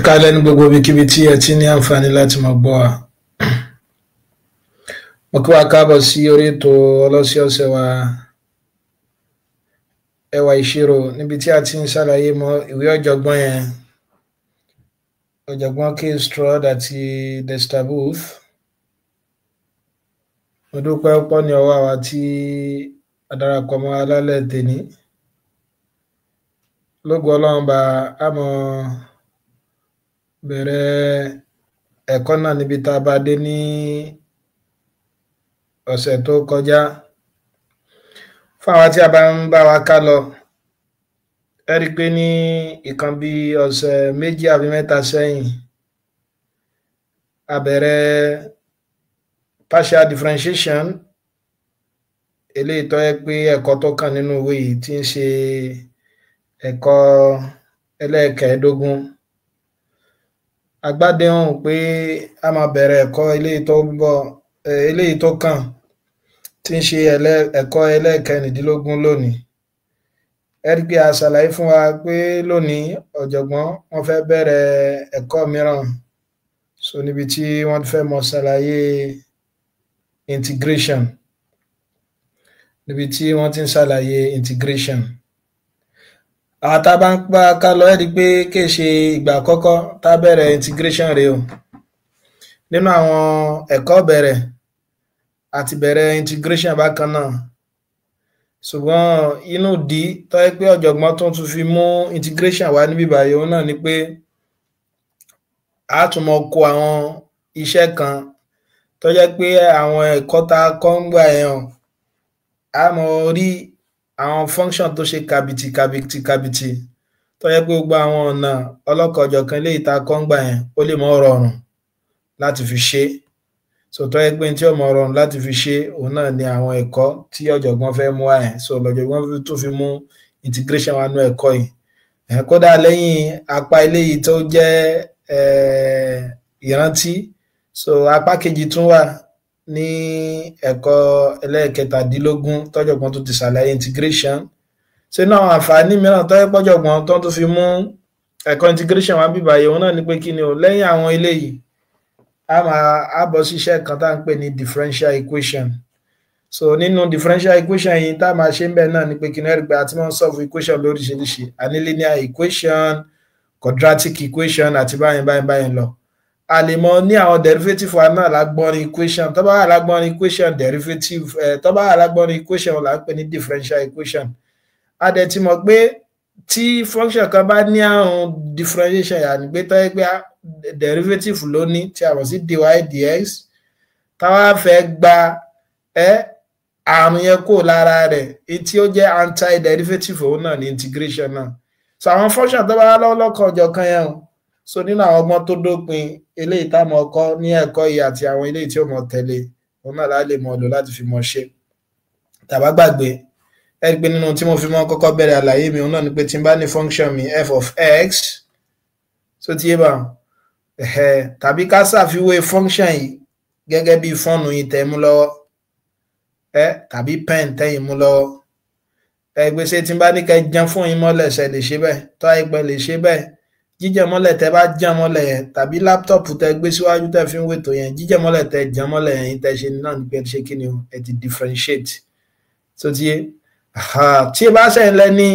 Kálẹ̀ ní gbogbo ibikíbi tí ẹ ti ní àǹfààní láti máa gbọ́ wa. Mo kí wa káàbọ̀ sí orí ètò ọlọ́sọ̀ọ̀sẹ̀ wa ẹwà ìṣirò níbi tí a ti ń ṣàlàyé mọ́ ìwé ọ̀jọ̀gbọ́n yẹn, ọ̀jọ̀gbọ́n K. Stroud àti Dexter Booth. Mo dúpẹ́ púpọ̀ ní ọwọ́ àwa tí a darapọ̀ mọ́ alálẹ̀ tèní. Lógo Ọlọ́run bá a mọ̀ bẹ̀rẹ̀ ẹ̀kọ́ náà níbi tá a bá dé ní ọ̀sẹ̀ tó kọjá. Fún àwa tí a bá ń bá wa ká lọ, ẹ rí i pé ní ìkan bí ọ̀sẹ̀ méjì àbí mẹ́ta sẹ́yìn a bẹ̀rẹ̀ partial differentiation, eléyìí tó yẹ pé ẹ̀kọ́ tó kàn nínú ìwé yìí tí ń ṣe ẹ̀kọ́ ẹlẹ́ẹ̀kẹ́ẹ̀dógún. Agbádẹ́hùn pé a máa bẹ̀rẹ̀ ẹ̀kọ́ eléyìí tó kàn tí ń ṣe ẹ̀kọ́ ẹlẹ́ẹ̀kẹ́rìndínlógún lónìí. Ẹ rí i pé a ṣàlàyé fún wa pé lónìí ọ̀jọ̀gbọ́n wọ́n fẹ́ bẹ̀rẹ̀ ẹ̀kọ́ mìíràn, so níbi tí wọ́n fẹ́ mọ̀ ṣàlàyé integration, níbi tí wọ́n ti ń ṣàlàyé integration. Àwọn tá a bá ń pa ká lọ, ẹ rí i pé kì í ṣe ìgbà àkọ́kọ́ tá a bẹ̀rẹ̀ integration rèé o. Nínú àwọn ẹ̀kọ́ bẹ̀rẹ̀ àti bẹ̀rẹ̀ integration bákan náà, ṣùgbọ́n inú ìdí tó yẹ pé ọ̀jọ̀gbọ́n tó tún fi mú integration wá níbí báyìí òun náà ni pé a tún mọ̀ kó àwọn iṣẹ́ kan tó jẹ́ pé àwọn ẹ̀kọ́ tá a kọ́ ń gbà yẹn a mọ̀ rí àwọn function tó ṣe kàbìtì tó yẹ pé gbogbo àwọn ọ̀nà ọlọ́kanòjọ̀kan eléyìí tá a kọ́ ń gbà yẹn ó lè mọ́ rọrùn láti fi ṣe. So tó yẹ pé tí ó mọ́ rọrùn láti fi ṣe òun náà ni àwọn ẹ̀kọ́ tí ọ̀jọ̀gbọ́n fẹ́ mú wá yẹn. So ọ̀jọ̀gbọ́n tó fi mú integration wá nú ẹ̀kọ́ yìí. Kódà lẹ́yìn apá eléyìí tó jẹ́ ìrántí, so apá kejì tún wà ní ẹ̀kọ́ ẹlẹ́ẹ̀kẹtàdínlógún tọ́jọ̀gbọ́n tó ti ṣàlàyé integration. So náà àǹfààní mìíràn tó yẹ pọ́jọ̀gbọ́n tó fi mú ẹ̀kọ́ integration wá bíbá yìí òun náà ni pé kí ni o, lẹ́yìn àwọn eléyìí a bọ́ sí iṣẹ́ kan tá à ń pè ní differential equation. So nínú differential equation yìí tá a máa ṣe ń bẹ̀ náà ni pé kí ni ẹ̀rí pé a ti máa ń solve equation lóríṣiríṣi. A ní linear equation, quadratic equation àti báyìí lọ. A lè mọ ní àwọn derivative wa náà lágbọ́nrin equation. Tó bá wà lágbọ́nrin equation derivative, tó bá wà lágbọ́nrin equation là ń pè ní differential equation. A dẹ̀ ti mọ̀ pé tí function kan bá ní àrùn differentiation yà ní pé tó yẹ pé derivative ló ní tí a mọ̀ sí dy dx, táwa fẹ́ gba àrùn yẹn kó lára rẹ̀ tí ó jẹ́ anti-derivative òun náà ní integration náà. So àwọn function tó bá wà lọ́kàn ọ̀jọ̀kan yẹn o, so nínú àwọn ọgbọ́n tó dópin eléyìí tá a mọ̀ kọ́ ní ẹ̀kọ́ yìí àti àwọn eléyìí tí ó mọ̀ tẹ̀lé òun náà láà lè mọ̀ lò láti fi mọ̀ ṣe. Tàbá gbàgbé ẹ rí i pé nínú tí mo fi mọ́ kọ́kọ́ bẹ̀rẹ̀ àlàyé mi òun náà ni pé tí n bá ní function mi f of x, so tí yé bá tàbí ká ṣàfiwé function yìí gẹ́gẹ́ bí fọ́ọ̀nù yìí tẹ́ mú lọ́wọ́ tàbí pen tẹ́yìn mú lọ́wọ́. Gbèsè tí n bá ní ká jẹun fún yín mọ́lẹ̀ ṣe lè ṣe bẹ́ẹ̀, tó àìpẹ́ lè ṣe bẹ́ẹ̀. Jíjẹ mọ́lẹ̀ tẹ́ bá jẹun mọ́lẹ̀ yẹn tàbí láptọ̀pù tẹ́ gbé síwájú tẹ́ fi ń wètò yẹn, jíjẹ mọ́lẹ̀ tẹ́ jẹun mọ́lẹ̀ yẹn tẹ́ ṣe náà ní pé ṣe kí ni o, ẹ ti differentiate. So tí yé tí ẹ bá ṣe ń lẹ ní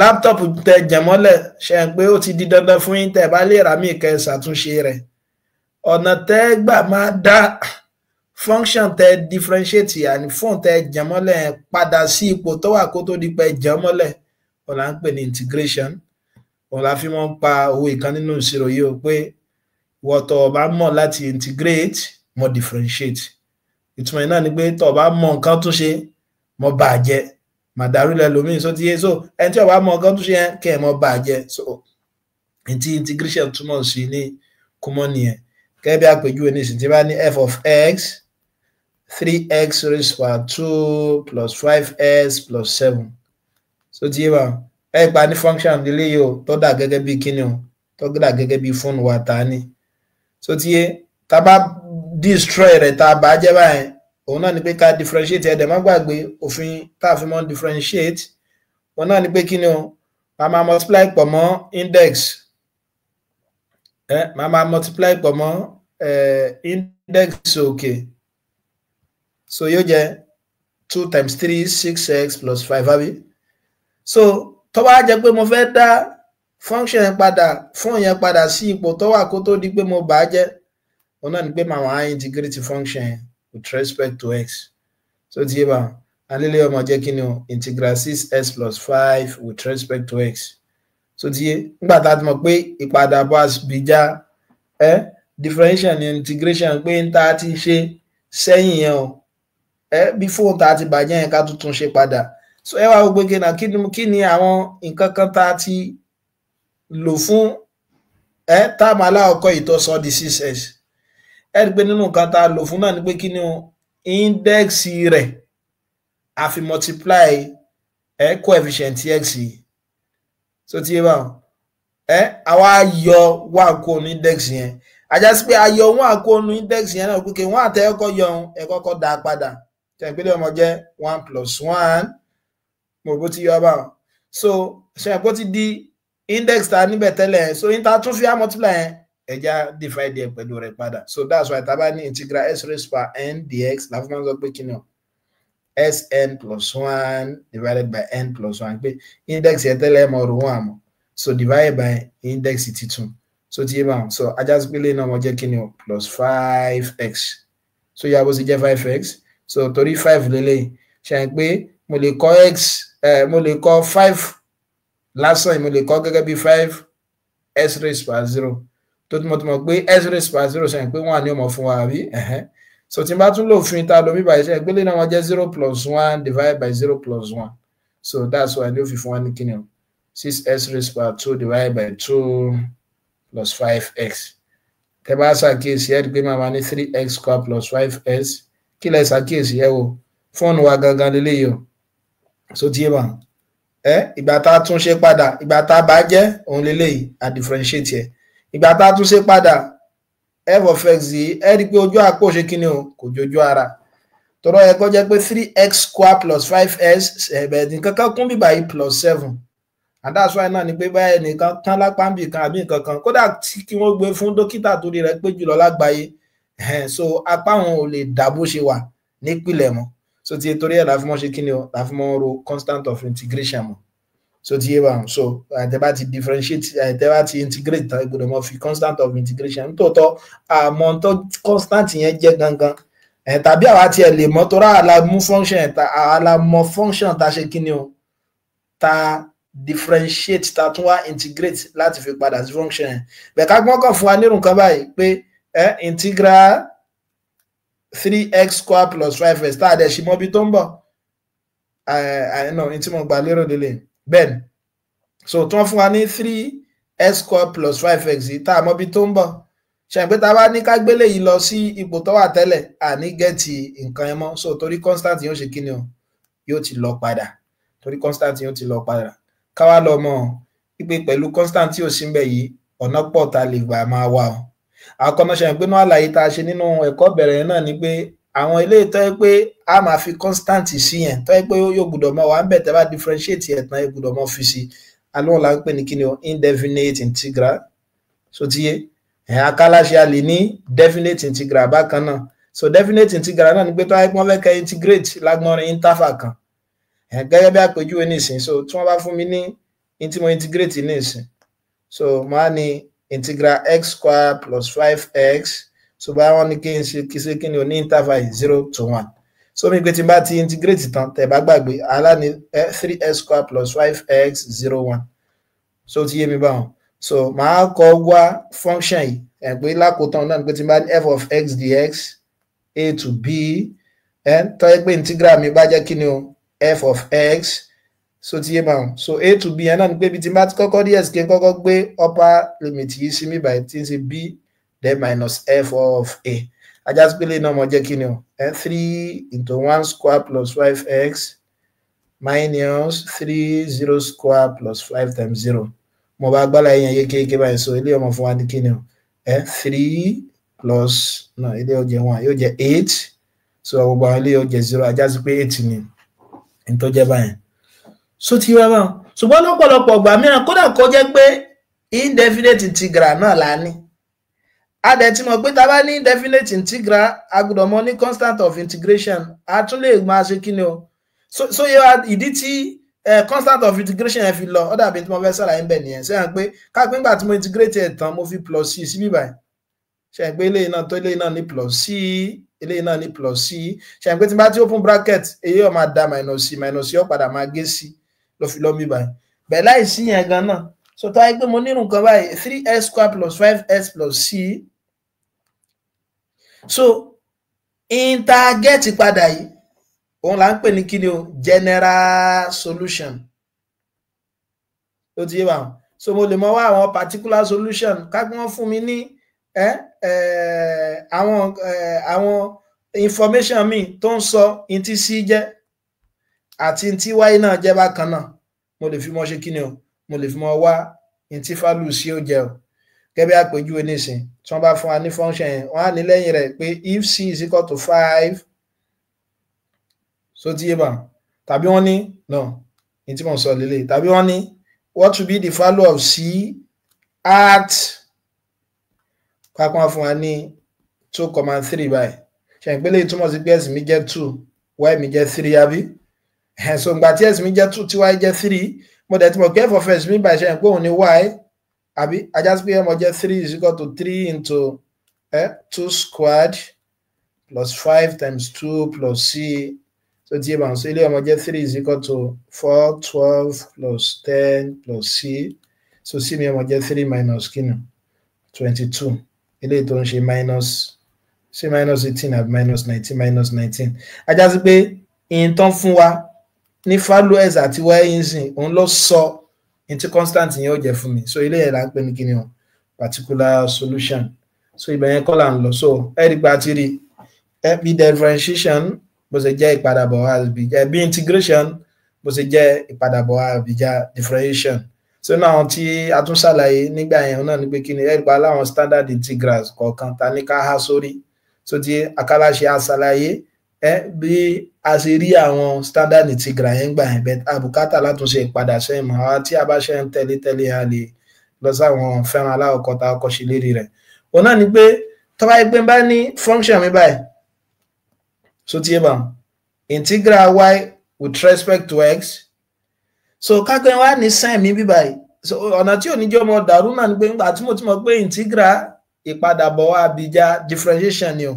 láptọ̀pù tẹ́ jẹun mọ́lẹ̀ ṣe ń pé ó ti di dandan fún yín tẹ́ bá lè rà mí kẹ́ ṣàtúnṣe rẹ̀. Ọ̀nà tẹ́ gbà máa dá function tẹ́ differentiate àní fún tẹ́ jẹun mọ́lẹ̀ yẹn padà sí ipò tó wà kó tó di pé jẹun mọ́lẹ̀ òun là ń pè ní integration. Òun la fi mọ́ ń pa òwe kan nínú ìṣirò yìí o pé ìwọ tó bá mọ̀ láti integrate mọ̀ differentiate. Ìtumọ̀ náà ni pé tó bá mọ̀ nǹkan tún ṣe mọ̀ bàjẹ́ màdàrú lẹ́lòmíì. So ti yé, so ẹni tí ó bá mọ̀ nǹkan tún ṣe yẹn kẹ́ ẹ̀ mọ̀ bàjẹ́. So tí integration túmọ̀ sí ní kúmọ́ nìyẹn. Gẹ́gẹ́ bí àpèjúwe ní ìsìn tí bá ní f of x 3x raised to power 2 plus 5s plus 7. So ti yé bá pa ní function nílé yìí o tó dà gẹ́gẹ́ bí kíni o, tó dà gẹ́gẹ́ bí fóònù wa ta ni. So tí yé tá bá destroy rẹ̀ tá bá jẹ́ báyìí òun náà ni pé ká differentiate ẹ̀dẹ̀ má gbàgbé òfin tá fi mọ́ differentiate òun náà ni pé kíni o, a máa multiply pọ̀ mọ́ index màá multiply pọ̀ mọ́ index òkè so yóò jẹ́ 2 times 3 6x plus 5 àbí so tó bá jẹ́ pé mo fẹ́ dá function yẹn padà fún yẹn padà sí ipò tó wà kó tó di pé mo bà á jẹ́ òun náà ni pé màá wá integrate function yẹn with respect to x so ti yé bá alẹ́lẹ́ ọmọ jẹ́ kí ni o integral 6x plus 5 with respect to x so ti yé nígbà tá a ti mọ̀ pé ìpadàbọ̀ àbíjà differential ni integration pé ń tá a ti ṣe sẹ́yìn yẹn o bí fóònù tá a ti bàjẹ́ yẹn ká tuntun ṣe padà so ẹ wá gbogbo kí ni àwọn nǹkan kan tá a ti lò fún táàmù aláwọ̀kọ́ ìtọ́sọ́ di 6x ẹ rí pé nínú nǹkan tá a lò fún náà ni pé kí ni o index rẹ̀ a fi multiply coefficient x yìí so ti yé báwọn àwa yọ 1 kó ní index yẹn ajá sí pé a yọ 1 kó ní index yẹn náà pé 1 àtẹ ẹ̀kọ́ yọ ẹ kọ́kọ́ dá padà tẹ̀ pé ọmọ jẹ́ 1 plus 1 mo bó ti yọ báwọn so ṣe ẹ̀kọ́ ti di index ta níbẹ̀ tẹ́lẹ̀ so in ta tún fi á multiply yẹn ẹja divide ẹ̀ pẹ̀lú rẹ̀ padà so that's why tá bá ní integral s raised by n dx la fún máa ń sọ pé kí ni o sn plus 1 divided by n plus 1 pé index yẹn tẹ́lẹ̀ mọ̀ ọ̀rọ̀ wọn àmọ́ so divided by index titun so ti yé báwọn so ajá sí pé lẹ́yìn náà wọ́n jẹ́ kí ni o plus 5x so yà bó sì jẹ́ 5x so torí 5 lélẹ́yìn ṣe é pé mo lè kọ́ x mo lè kọ́ 5 lásán mo lè kọ́ gẹ́gẹ́ bí 5 s raised by 0 tó tí mo ti mọ̀ pé s raised by 0 ṣe é pé 1 ni ó mọ̀ fún wa àbí so tí n bá tún lò fún ìta lomi báyìí ṣe é pé lẹ́yìn náà wọ́n jẹ́ 0 plus 1 divided by 0 plus 1 so that's why ni ó fi fún wa ní kíni o 6s raised by 2 divided by 2 plus 5x tẹ́ bá ṣàkíyèsí ẹ rí pé máa ní 3x square plus 5s kí lẹ ṣàkíyèsí ẹ wò fóònù wa gangan lélẹ́yìí o so tí yé bá ìgbà tá a tún ṣe padà ìgbà tá a bá jẹ́ òun lélẹ́yìí a differentiate ẹ̀ ìgbà tá a tún ṣe padà f of x yìí ẹ rí pé ojú àpò ṣe kíni o kò jojú ara tọ́rọ ẹ kọ́ jẹ́ pé 3x square plus 5s ẹ̀bẹ̀ẹ̀dín kankan kún bíbá yìí plus 7 and that's why náà ni pé báyẹ̀ nìkan tán lápá ń bì kan àbí nǹkan kan kódà tí kí wọ́n gbé fún dókítà torí rẹ̀ pé jùlọ lágbàáyé so apá wọn ò lè dà bó ṣe wà nípìnlẹ̀ mọ́ so ti torí ẹ̀ láfi mọ́ ṣe kíni o láfi mọ́ ro constant of integration mọ́ so ti yé báwọn so àtẹ̀bá ti differentiate àtẹ̀bá ti integrate tán gbọ́dọ̀ mọ́ fi constant of integration nítòótọ́ àmọ́ tó constant yẹn jẹ́ gangan tàbí àwa tiẹ̀ lè mọ̀ tó rà àlà mú function àlà mọ̀ function tá ṣe kíni o tá differentiate tá tún wá integrate láti fi padà sí function yẹn bẹ́ẹ̀ ká gbọ́n kàn fún wa nírun kan báyìí pé integral 3x square plus 5s tá a dẹ̀ ṣì mọ́ bí tó ń bọ̀ tí mo gbà lérò délé bẹ́ẹ̀ so tí wọ́n fún wa ní 3x square plus 5x yìí tá a mọ́ bí tó ń bọ̀ ṣe pé tá a bá ní ká gbélé yìí lọ sí ipò tó wà tẹ́lẹ̀ àní gẹ́ẹ̀tì nǹkan ẹ mọ́ so torí constant yóò ṣe kíni o yóò ti lọ padà torí constant yóò ti lọ padà káwá lọ mọ̀ pípé pẹ̀lú constant tí ò sí mbẹ̀ yìí ọ̀nà pọ̀ tá a lè gbà máa wà o àkọ́nà ṣe pé náà àlàyé tá a ṣe nínú ẹ̀kọ́ bẹ̀rẹ̀ náà ni pé àwọn ilé tó yẹ pé a máa fi constant sí yẹn tó yẹ pé yóò gbọ́dọ̀ mọ̀ wà ń bẹ̀ tẹ́ bá differentiate ẹ̀ tán yóò gbọ́dọ̀ mọ̀ fi sí alóhùn là ń pè ní kíni o indefinite integral so ti yé akáláṣe a lè ní definite integral bákan náà so definite integral náà ni pé tó wáyé pọ́n fẹ́ kẹ́ integrate lágbọ́nrin interval kan gẹ́gẹ́ bí àpèjúwe nísìn so tí wọ́n bá fún mi ní tí mo integrate nísìn so máa ní integral x square plus 5x so bá wọn ní kí ṣe kí ni o ní interval 0 to 1 so mi pé tí n bá ti integrate tán tẹ̀ bá gbàgbé alá ní 3x square plus 5x 0 1 so ti yé mi báwọn so màá kọ wá function yìí pé lákòótán náà pé tí n bá ní f of x dx a to b tó yẹ pé integral mi bá jẹ́ kí ni o f of x so ti yé báwọn so a to b yẹn náà ni pé bí tí n bá ti kọ́kọ́ dx kí n kọ́kọ́ gbé upper limit yìí sí mi báyìí tí n ṣe b then minus f of a ajá sí pélé náà mo jẹ́ kí ni o 3 into 1 square plus 5x minus 3 0 square plus 5 times 0 mo bá gbálà yẹn yékéyéké báyìí so ilé ọmọ fún wa ní kí ni o 3 plus no ilé ó jẹ́ 1 yóò jẹ́ 8 so gbogbo àwọn ilé ó jẹ́ 0 ajá sí pé 8 ni n tó jẹ́ báyìí so ti wá báwọn ṣùgbọ́n lọ́pọ̀lọpọ̀ ọgbà mìíràn kódà kó jẹ́ pé indefinite integral náà la ní a dẹ̀ ti mọ̀ pé tá bá ní definite integral a gbọ́dọ̀ mọ̀ ní constant of integration a tún lè máa ṣe kí ni o so yẹ ìdí tí constant of integration yẹn fi lọ ó dàbí tí mo fẹ́ ṣàlàyé ń bẹ̀ nìyẹn ṣe hàn pé káàpé ńgbà tí mo integrate ẹ̀ tán mo fi plus c sí bíbá ṣe hàn pé eléyìí náà tó eléyìí náà ní plus c eléyìí náà ní plus c ṣe hàn pé tí n bá ti open bracket èyí ó máa da minus c ó padà máa gé c ló fi lọ́ bíbá bẹ́ẹ̀ láì sí yẹn gan náà so tó wáyé pé mo nírun nǹkan báyìí 3s square plus 5s plus c so interget padà yìí òun là ń pè ní kíni o general solution ó ti yé wa so mo lè mọ wá àwọn particular solution ká kí wọ́n fún mi ní àwọn information mi tó ń sọ in tí c jẹ́ àti in tí y náà jẹ́ bákan náà mo lè fi mọ ṣe kíni o mo lè fi mọ wá in tí value c ó jẹ́ o gẹ́gẹ́ bí àpèjúwe nísìn tí wọ́n bá fún wa ní function yẹn wọ́n á ní lẹ́yìn rẹ̀ pé if c is equal to 5 so tí yé bá tàbí wọ́n ní no ní tí mo sọ lélẹ̀ tàbí wọ́n ní what will be the value of c at kákan fún wa ní 2,3 báyìí ṣe ìpínlẹ̀ ìtumọ̀ sí pé s mi jẹ́ 2 y mi jẹ́ 3 àbí so ìgbà tí s mi jẹ́ 2 tí y jẹ́ 3 mo dẹ̀ tí mo kẹ́ for first mi báyìí ṣe ìpínlẹ̀ òun ní y àbí ajá sí pé ọmọ jẹ́ 3 is equal to 3 into 2 squared plus 5 times 2 plus c so tí yé bá ń sọ ilé ọmọ jẹ́ 3 is equal to 4 12 plus 10 plus c so c mi ọmọ jẹ́ 3 minus kínú 22 ilé tó ń ṣe minus c minus 18 àbí minus 19 minus 19 ajá sí pé ìyẹn tán fún wa ní value s àti y yín sìn òun ló sọ into constant yẹn ó jẹ́ fún mi so ilé yẹn là ń pè ní kíni o particular solution so ibẹ̀ yẹn kọ́ là ń lọ so ẹ̀rí gba ti rí bí differentiation bó ṣe jẹ́ ìpadàbọ̀ àbíjà bí integration bó ṣe jẹ́ ìpadàbọ̀ àbíjà differentiation so náà tí a tún ṣàlàyé nígbà yẹn náà ni pé kíni ẹ̀rí pa láwọn standard integrals kọ̀ọ̀kan ta ní ká há sórí so tí akáláṣe àṣàlàyé bí a ṣe rí àwọn standard integral yẹn gbà yẹn bẹ́ẹ̀ àbùkátà látúnṣe ìpadà sẹ́yìn mọ́ àwọn tí a bá ṣe ń tẹ̀lé a lè lọ sáwọn fẹ́ràn aláwọ̀kọ́ta ọkọ̀ ṣe lérí rẹ̀ òun náà ni pé tó bá yẹ pé bá ní function mi báyìí so tí yé bá integral y with respect to x so kápẹ́ wá ní sin mi bí báyìí so ọ̀nà tí ò ní jẹ́ ọmọ dàrú náà ni pé nígbà tí mo ti mọ̀ pé integral ìpadàbọ̀ àbíjà differentiation ni o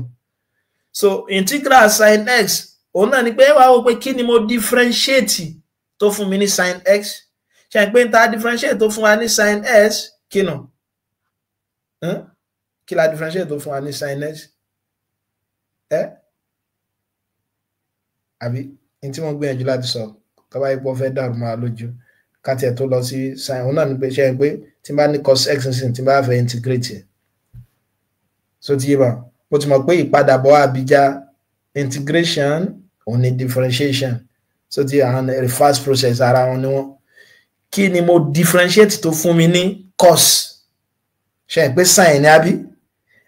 so integral sin x òun náà ni pé wá wò pé kí ni mo differentiate tó fún mi ní sin x ṣe pé n ta differentiate tó fún wa ní sin s kí nù kí la differentiate tó fún wa ní sin x àbí n tí wọ́n gbìyànjú láti sọ tó bá ipò fẹ́ dàrú máa lójú káti ẹ̀ tó lọ sí sin òun náà ni pé ṣe pé tí n bá ní cos x nísìnyí tí n bá fẹ́ integrate ẹ̀ so ti yé bá mo ti mọ̀ pé ìpadàbọ̀ àbíjà integration òun ni differentiation so ti àwọn reverse process ara wọn ni wọ́n kí ni mo differentiate tó fún mi ní cos ṣe pé sin ní àbí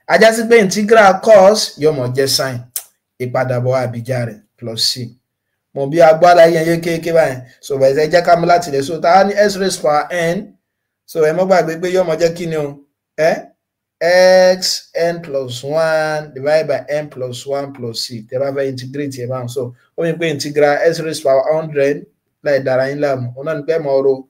ajá sí pé integral cos yóò mọ̀ jẹ́ sin ìpadàbọ̀ àbíjà rẹ̀ plus c mo bí agbára yẹn yé kéèké báyìí so bẹ̀rẹ̀ jẹ́ ká mú láti rẹ̀ so ta ní s raised power n so ẹ mọ́ gbàgbé pé yóò mọ̀ jẹ́ kí ni o x n plus 1 divided by n plus 1 plus c tẹ́ bá fẹ́ integrate ẹ̀ báyìí so ó ní pé integral s raised power 100 láì dára yín láàmú ó náà ní pé mọ̀ ọ́rọ̀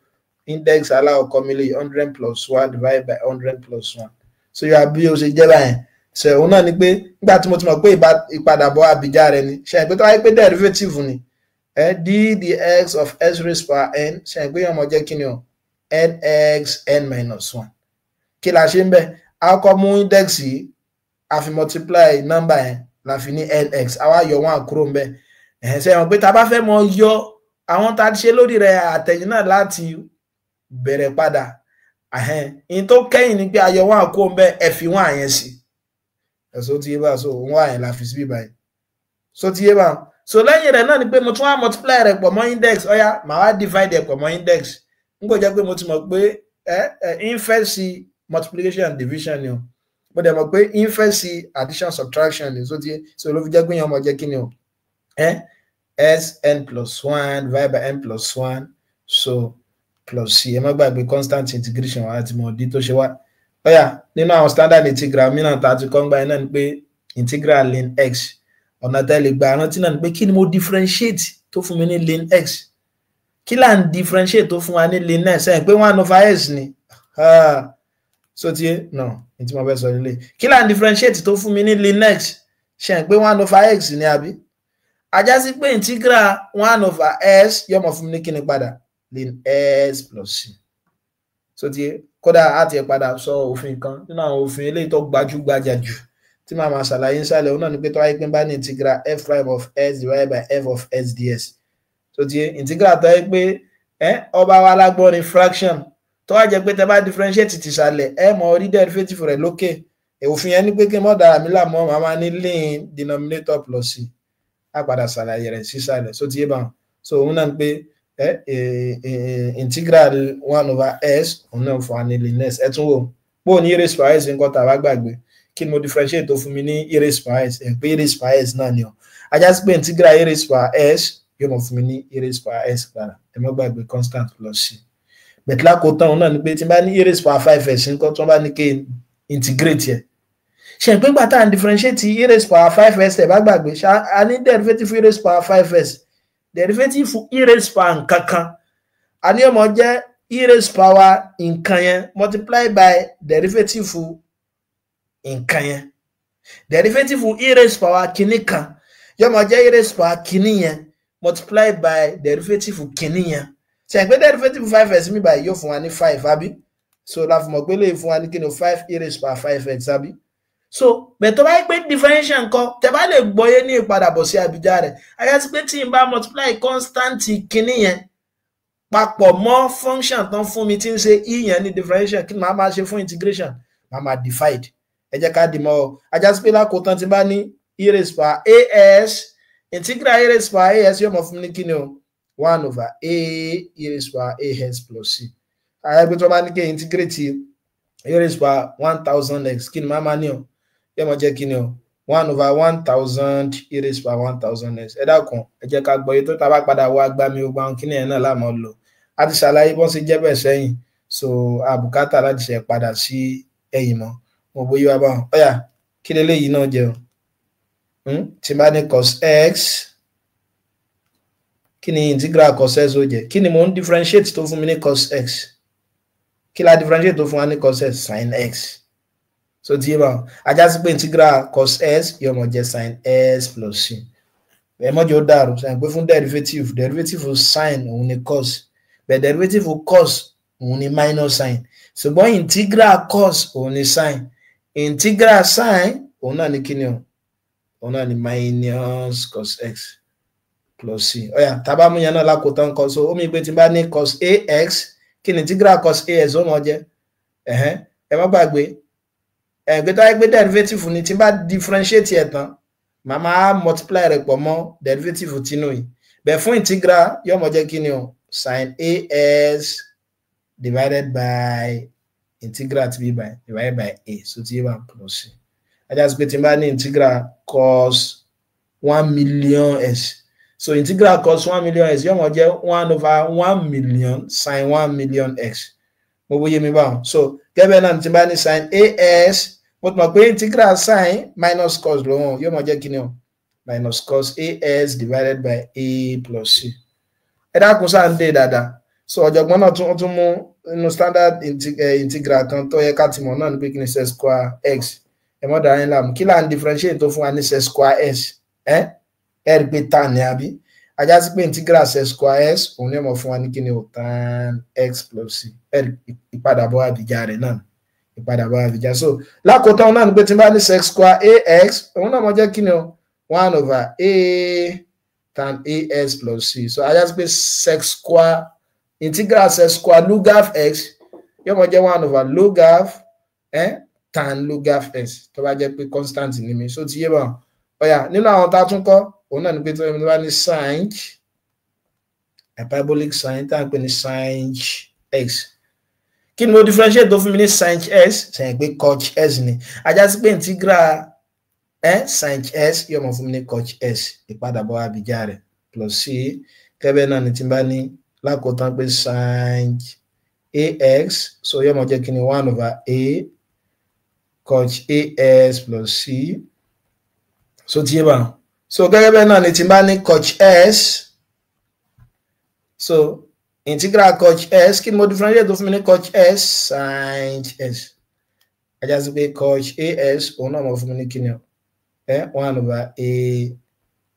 index aláwọ̀kọ́ mílí 100 plus 1 divided by 100 plus 1 so yóò bí o ṣe jẹ́ báyìí so òun náà ni pé nígbà tí mo ti mọ̀ pé ìpadàbọ̀ àbíjà rẹ̀ ni ṣe pé tó wáyé pé derivative ni d dx of s raised power n ṣe pé yóò mọ̀ jẹ́ kí ni o nx n minus 1 kí la ṣe ń bẹ̀ a kọ́ mú index yìí a fi multiply number yẹn la fi ní nx a wá yọ wọn àkúrò ń bẹ̀ ṣe mọ̀ pé tá a bá fẹ́ mọ yọ àwọn tá a ṣe lórí rẹ̀ àtẹ̀yìn náà láti bẹ̀rẹ̀ padà in tó kẹ́yìn ni pé a yọ wọn àkúrò ń bẹ̀ ẹ fi wọn àyẹn sí so ti yé bá so wọn àyẹn la fi síbí báyìí so ti yé bá so lẹ́yìn rẹ̀ náà ni pé mo tún wá multiply rẹ̀ pọ̀ mọ́ index ọ̀yá màá wá divide ẹ̀ pọ̀ mọ́ index n kò jẹ́ pé mo ti mọ̀ pé inverse sí multiplication and division ni o mo dẹ̀ mọ̀ pé inverse sí addition subtraction ni so ti so ló fi jẹ́ pé yẹn ọmọ jẹ́ kí ni o s n plus 1 divided by n plus 1 so plus c ẹ má gbàgbé constant integration wa àti mọ̀ dí tó ṣe wá ó yá nínú àwọn standard integral mìíràn tá a ti kọ́ ń gba iná ni pé integral ln x ọ̀nà tẹ́lẹ̀ gba rántí náà ni pé kí ni mo differentiate tó fún mi ní ln x kí là ń differentiate tó fún wa ní ln x ẹ̀ pé 1/s ni so ti no ní tí mo fẹ́ sọ nílé kí là ń differentiate tó fún mi ní ln x ṣe pé 1/x ni àbí ajá sí pé integral 1/s yóò mọ̀ fún mi ní kíni padà ln s plus c so ti kódà àti ẹ̀ padà sọ òfin kan nínú àwọn òfin eléyìí tó gbajúgbajà jù tí màá máa ṣàlàyé nísàlẹ̀ òun náà ni pé tó wáyé pé bá ní integral f prime of s divided by f of s ds so ti integral tó wáyé pé ọba wa lágbọ́n ni fraction tó wá jẹ́ pé tẹ́ bá differentiate ti ṣàlẹ̀ ẹ mọ̀ orí derivative rẹ̀ lókè òfin yẹn ni pé kí n mọ̀ dára mi láàmú màá máa ní ln denominator plus c á padà ṣàlàyé rẹ̀ sísàlẹ̀ so ti yé báwọn so òun náà ni pé integral 1/s òun náà fún wa ní ln s ẹ tún wò pò ní e raised by s nǹkan tá a bá gbàgbé kí ni mo differentiate tó fún mi ní e raised by s ẹ̀ pé e raised by s náà ni ọ ajá sí pé integral e raised by s yóò mọ̀ fún mi ní e raised by s padà ẹ má gbàgbé constant plus c bẹ̀tìlá kò tán òun náà ni pé tí n bá ní e raised by 5s nǹkan tí wọ́n bá ní kí n integrate yẹ ṣe pé gbà tá à ń differentiate e raised by 5s ẹ̀ bá gbàgbé a ní derivative e raised by 5s derivative e raised by nǹkan kan a ní ọmọ jẹ́ e raised power nǹkan yẹn multiply by derivative nǹkan yẹn derivative e raised power kìíní kan yóò máa jẹ́ e raised power kìíní yẹn multiply by derivative kìíní yẹn ṣe pé derivative 5s mi báyìí yóò fún wa ní 5 àbí so la fi mọ̀ pé lè fún wa ní kíni 5 e raised power 5x àbí so bẹ́ẹ̀ tó bá yẹ pé differential nǹkan tẹ́ bá lè gbọ́yé ní ìpadàbọ̀ sí àbíjá rẹ̀ ayé sí pé tí n bá multiply constant kìíní yẹn papọ̀ mọ́ function tán fún mi tí ń ṣe e yẹn ní differential kí màá máa ṣe fún integration màá máa divide ẹ jẹ́ ká dì mọ́ ọ ajá sí pé lákòótán tí bá ní e raised power as integral e raised power as yóò mọ̀ fún mi ní kíni o 1/a e raised power as plus c ayé pé tí wọ́n bá ní kí integrate e raised power 1000x kí ni màá máa ní o yóò mọ̀ jẹ́ kíni o 1/1000 e raised power 1000x ẹ dákun ẹ jẹ́ ká gbọ́ yé tó tá bá padà wá gbá mi gbogbo àwọn kíni ẹ̀ náà láàmú lò a ti ṣàlàyé bọ́n ṣe jẹ́ bẹ́ẹ̀ sẹ́yìn so àbùkátà láti ṣe padà sí ẹ̀yìn mọ́ mo bóyá wá báwọn ọ̀yà kí leléyìí náà jẹ́ o tí bá ní cos x kí ni integral cos x ó jẹ́ kí ni mo ń differentiate tó fún mi ní cos x kí la differentiate tó fún wa ní cos x sin x so tí yé báwọn ajá sí pé integral cos s yóò mọ̀ jẹ́ sin s plus c ẹ mọ́jọ́ ó dàrú sẹ́yìn pé fún derivative sin òun ni cos bẹ́ẹ̀ derivative cos òun ni minus sin ṣùgbọ́n integral cos òun ni sin integral sin òun náà ni kíni o òun náà ni minus cos x plus c ọ̀yà tábà mú yẹn náà lákòótán kan so ó mi pé tí n bá ní cos ax kí ni integral cos as ó mọ̀ jẹ́ ẹ má gbàgbé ẹgbẹ́ tó wáyé pé derivative ni tí n bá differentiate ẹ̀ tán màá máa multiply rẹ̀ pọ̀ mọ́ derivative tinú yìí bẹ́ẹ̀ fún integral yóò mọ̀ jẹ́ kíni o sin as divided by integral to be by divided by a so tí yé bá plus c ajá sí pé tí n bá ní integral cos 1 million s so integral cos 1 million s yóò mọ̀ jẹ́ 1/1 million sin 1 million x mo bóyé mi báwọn so gẹ́gẹ́ náà tí n bá ní sin as mo ti mọ̀ pé integral sin minus cos lòun yóò mọ̀ jẹ́ kíni o minus cos as divided by a plus c ẹ dákun sáà ń dé dáadáa so ọ̀jọ̀gbọ́n náà tún mú inú standard integral kan tó yẹ ká ti mọ̀ náà ní pé kí ni s square x ẹ mọ́ dára yín láàmú kí là ń differentiate tó fún wa ní s square s ẹ rí pé tan ni àbí ajá sí pé integral s square s òun ní ọmọ fún wa ní kí ni o tan x plus c ẹ rí ìpadàbọ̀ àbíjà rẹ̀ náà ìpadàbọ̀ àbíjà so lákòótán náà ní pé tí n bá ní s square ax òun náà mọ̀ jẹ́ kí ni o 1/a tan as plus c so ajá sí pé sec square integral sec square logaf x yóò mọ̀ jẹ́ 1/logaf tan logaf x tó bá jẹ́ pé constant ní mi so ti yé bá ọ̀yà nínú àwọn tá a tún kọ́ òun náà ní pé tó bá ní sin hyperbolic sin tá a pè ní sin x kí ni mo differentiate tó fún mi ní sin x sẹ́yìn pé coch s ni ajá sí pé integral sin s yóò mọ̀ fún mi ní coch s ìpadàbọ̀ àbíjà rẹ̀ plus c kẹ́bẹ́ náà ni tí n bá ní lákòótán pé sin ax so yóò mọ̀ jẹ́ kí ni 1/a coach AS plus C. So ti yé bá. So gẹ́gẹ́ bẹ́ẹ̀ náà ni tí n bá ní coach S. So integral coach S, kí ni mo differentiate tó fún mi ní coach S sin S. Ajá sí pé coach AS òun náà mo fún mi ní kíni o. 1 over A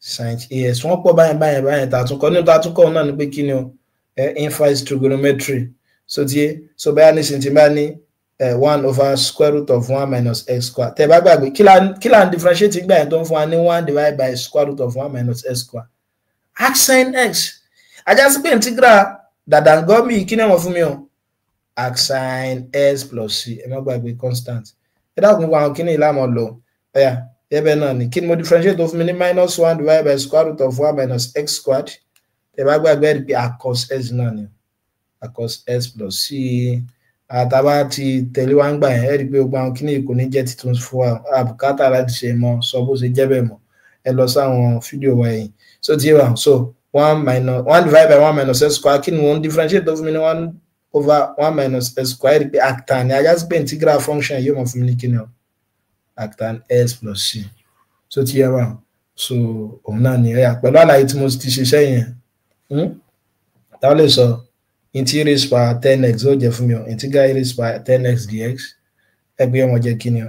sin AS. Wọ́n pọ̀ báyẹn tàtúnkọ́. Nínú tàtúnkọ́ òun náà ni pé kíni o. Inverse trigonometry. So ti yé. So bẹ́ẹ̀ ní sin tí n bá ní 1 over square root of 1 minus x square. Tẹ́ bá gbàgbé kí la ń differentiate gbà yẹn tó ń fún wa ní 1 divided by square root of 1 minus x square. Arc sin x. Ajá sí pé integral dàdàngọ́mì kí ni wọ́n fún mi o. Arc sin s plus c. Ẹ má gbàgbé constant. Ẹ dákun gbogbo àwọn kí ni ìlànà lò. Ẹbẹ̀ náà ni kí ni mo differentiate tó fún mi ní minus 1 divided by square root of 1 minus x squared. Tẹ́ bá gbàgbé rí pé arc cos s náà ni. Arc cos s plus c. Àtàbá ti tẹ̀lé wá ń gbà yẹn ẹ rí pé gbogbo àwọn kíní kò ní jẹ́ titun fún wa àbùkátà láti ṣe mọ́ sọ bó ṣe jẹ́ bẹ́ẹ̀ mọ́ ẹ lọ sáwọn fídíò wa yìí. So ti wà so 1 divided by 1 minus s square kí ni wọ́n differentiate tó fún mi ní 1 over 1 minus s square ẹ rí pé arctan ni ajá sí pé integral function yóò mọ̀ fún mi ní kíní o arctan s plus c. So ti wà so òun náà ni ẹ̀yà pẹ̀lú àlàyé tí mo ti ṣe sẹ́yìn táwọn lè sọ integral raised by 10x ó jẹ́ fún mi o integral raised by 10x dx ẹgbẹ́ ọmọ jẹ́ kí ni o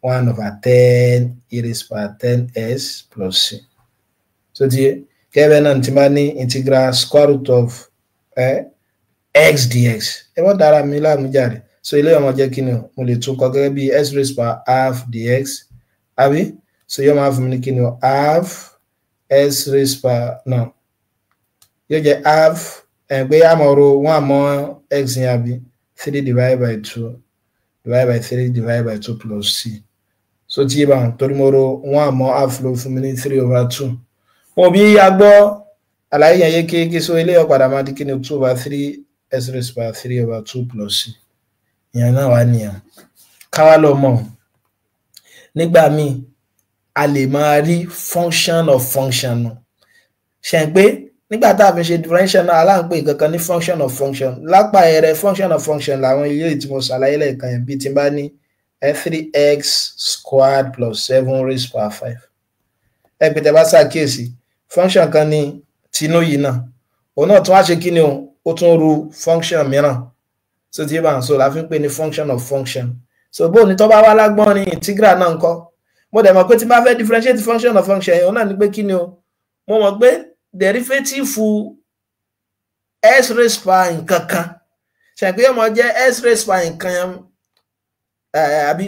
1 over 10 raised by 10s plus c. So ti kẹ́bẹ́ náà ti máa ní integral square root of x dx ẹ wọ́n dára mi láàmú jáde. So ilé ọmọ jẹ́ kí ni o mo lè tún kọ gẹ́gẹ́ bí x raised by half dx àbí so yóò máa fún mi ní kí ni o half s raised by no yóò jẹ́ half pé àmọ̀rò 1 mọ́ x yẹn àbí 3 divided by 2 divided by 3 divided by 2 plus c. So tí yé bá wọn torí mo ro 1 mọ́ half ló fún mi ní 3 over 2. Mo bí a gbọ́ àlàyé yẹn yékéyéké so ilé ọ̀padà máa di kí ni 2 over 3 s raised by 3 over 2 plus c. Ìyẹn náà wà nìyẹn. Káwá lọ mọ̀ nígbà míì a lè máa rí function of function nù. Ṣé ń pé nígbà tá a fi ṣe differential náà aláǹpẹ̀ kankan ní function of function lápá ẹ̀rẹ̀ function of function làwọn ilé tí mo ṣàlàyé lẹ́ẹ̀kan yẹn bí tí n bá ní 3x squared plus 7 raised by 5. ẹ pé tẹ́ bá ṣàkíyèsí function kan ní tinú yìí náà òun náà tún wá ṣe kí ni o ó tún ru function mìíràn. So tí bá ń sọ la fi ń pè ní function of function. So bó ní tó bá wá lágbọ́n ní integral náà ńkọ́ mo dẹ̀ mọ̀ pé tí n bá fẹ́ differentiate function of function yẹn òun náà ní pé kí ni o mo mọ̀ pé derivative s raised by nǹkan kan ṣe pé ọmọ jẹ́ s raised by nǹkan yẹn àbí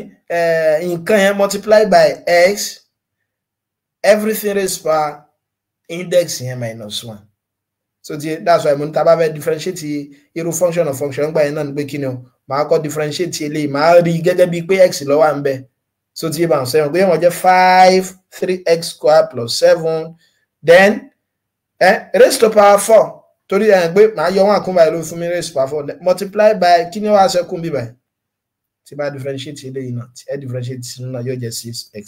nǹkan yẹn multiply by x everything raised by index yẹn minus 1. So that's why mo ní tá bá fẹ́ differentiate irú function of function gbà yẹn náà ní pé kí ni o máa kọ́ differentiate eléyìí máa rí gẹ́gẹ́ bíi pé x ló wà ń bẹ. So tí bá ń sẹ́wọ̀n pé ọmọ jẹ́ 5 3x squared plus 7 then raised to power 4 torí pé màá yọ 1 kún báyìí ló fún mi raised to power 4 multiply by kí ni wàá ṣẹ́kùn bí báyìí tí bá differentiate eléyìí náà tí ẹ differentiate sínú náà yóò jẹ́ 6x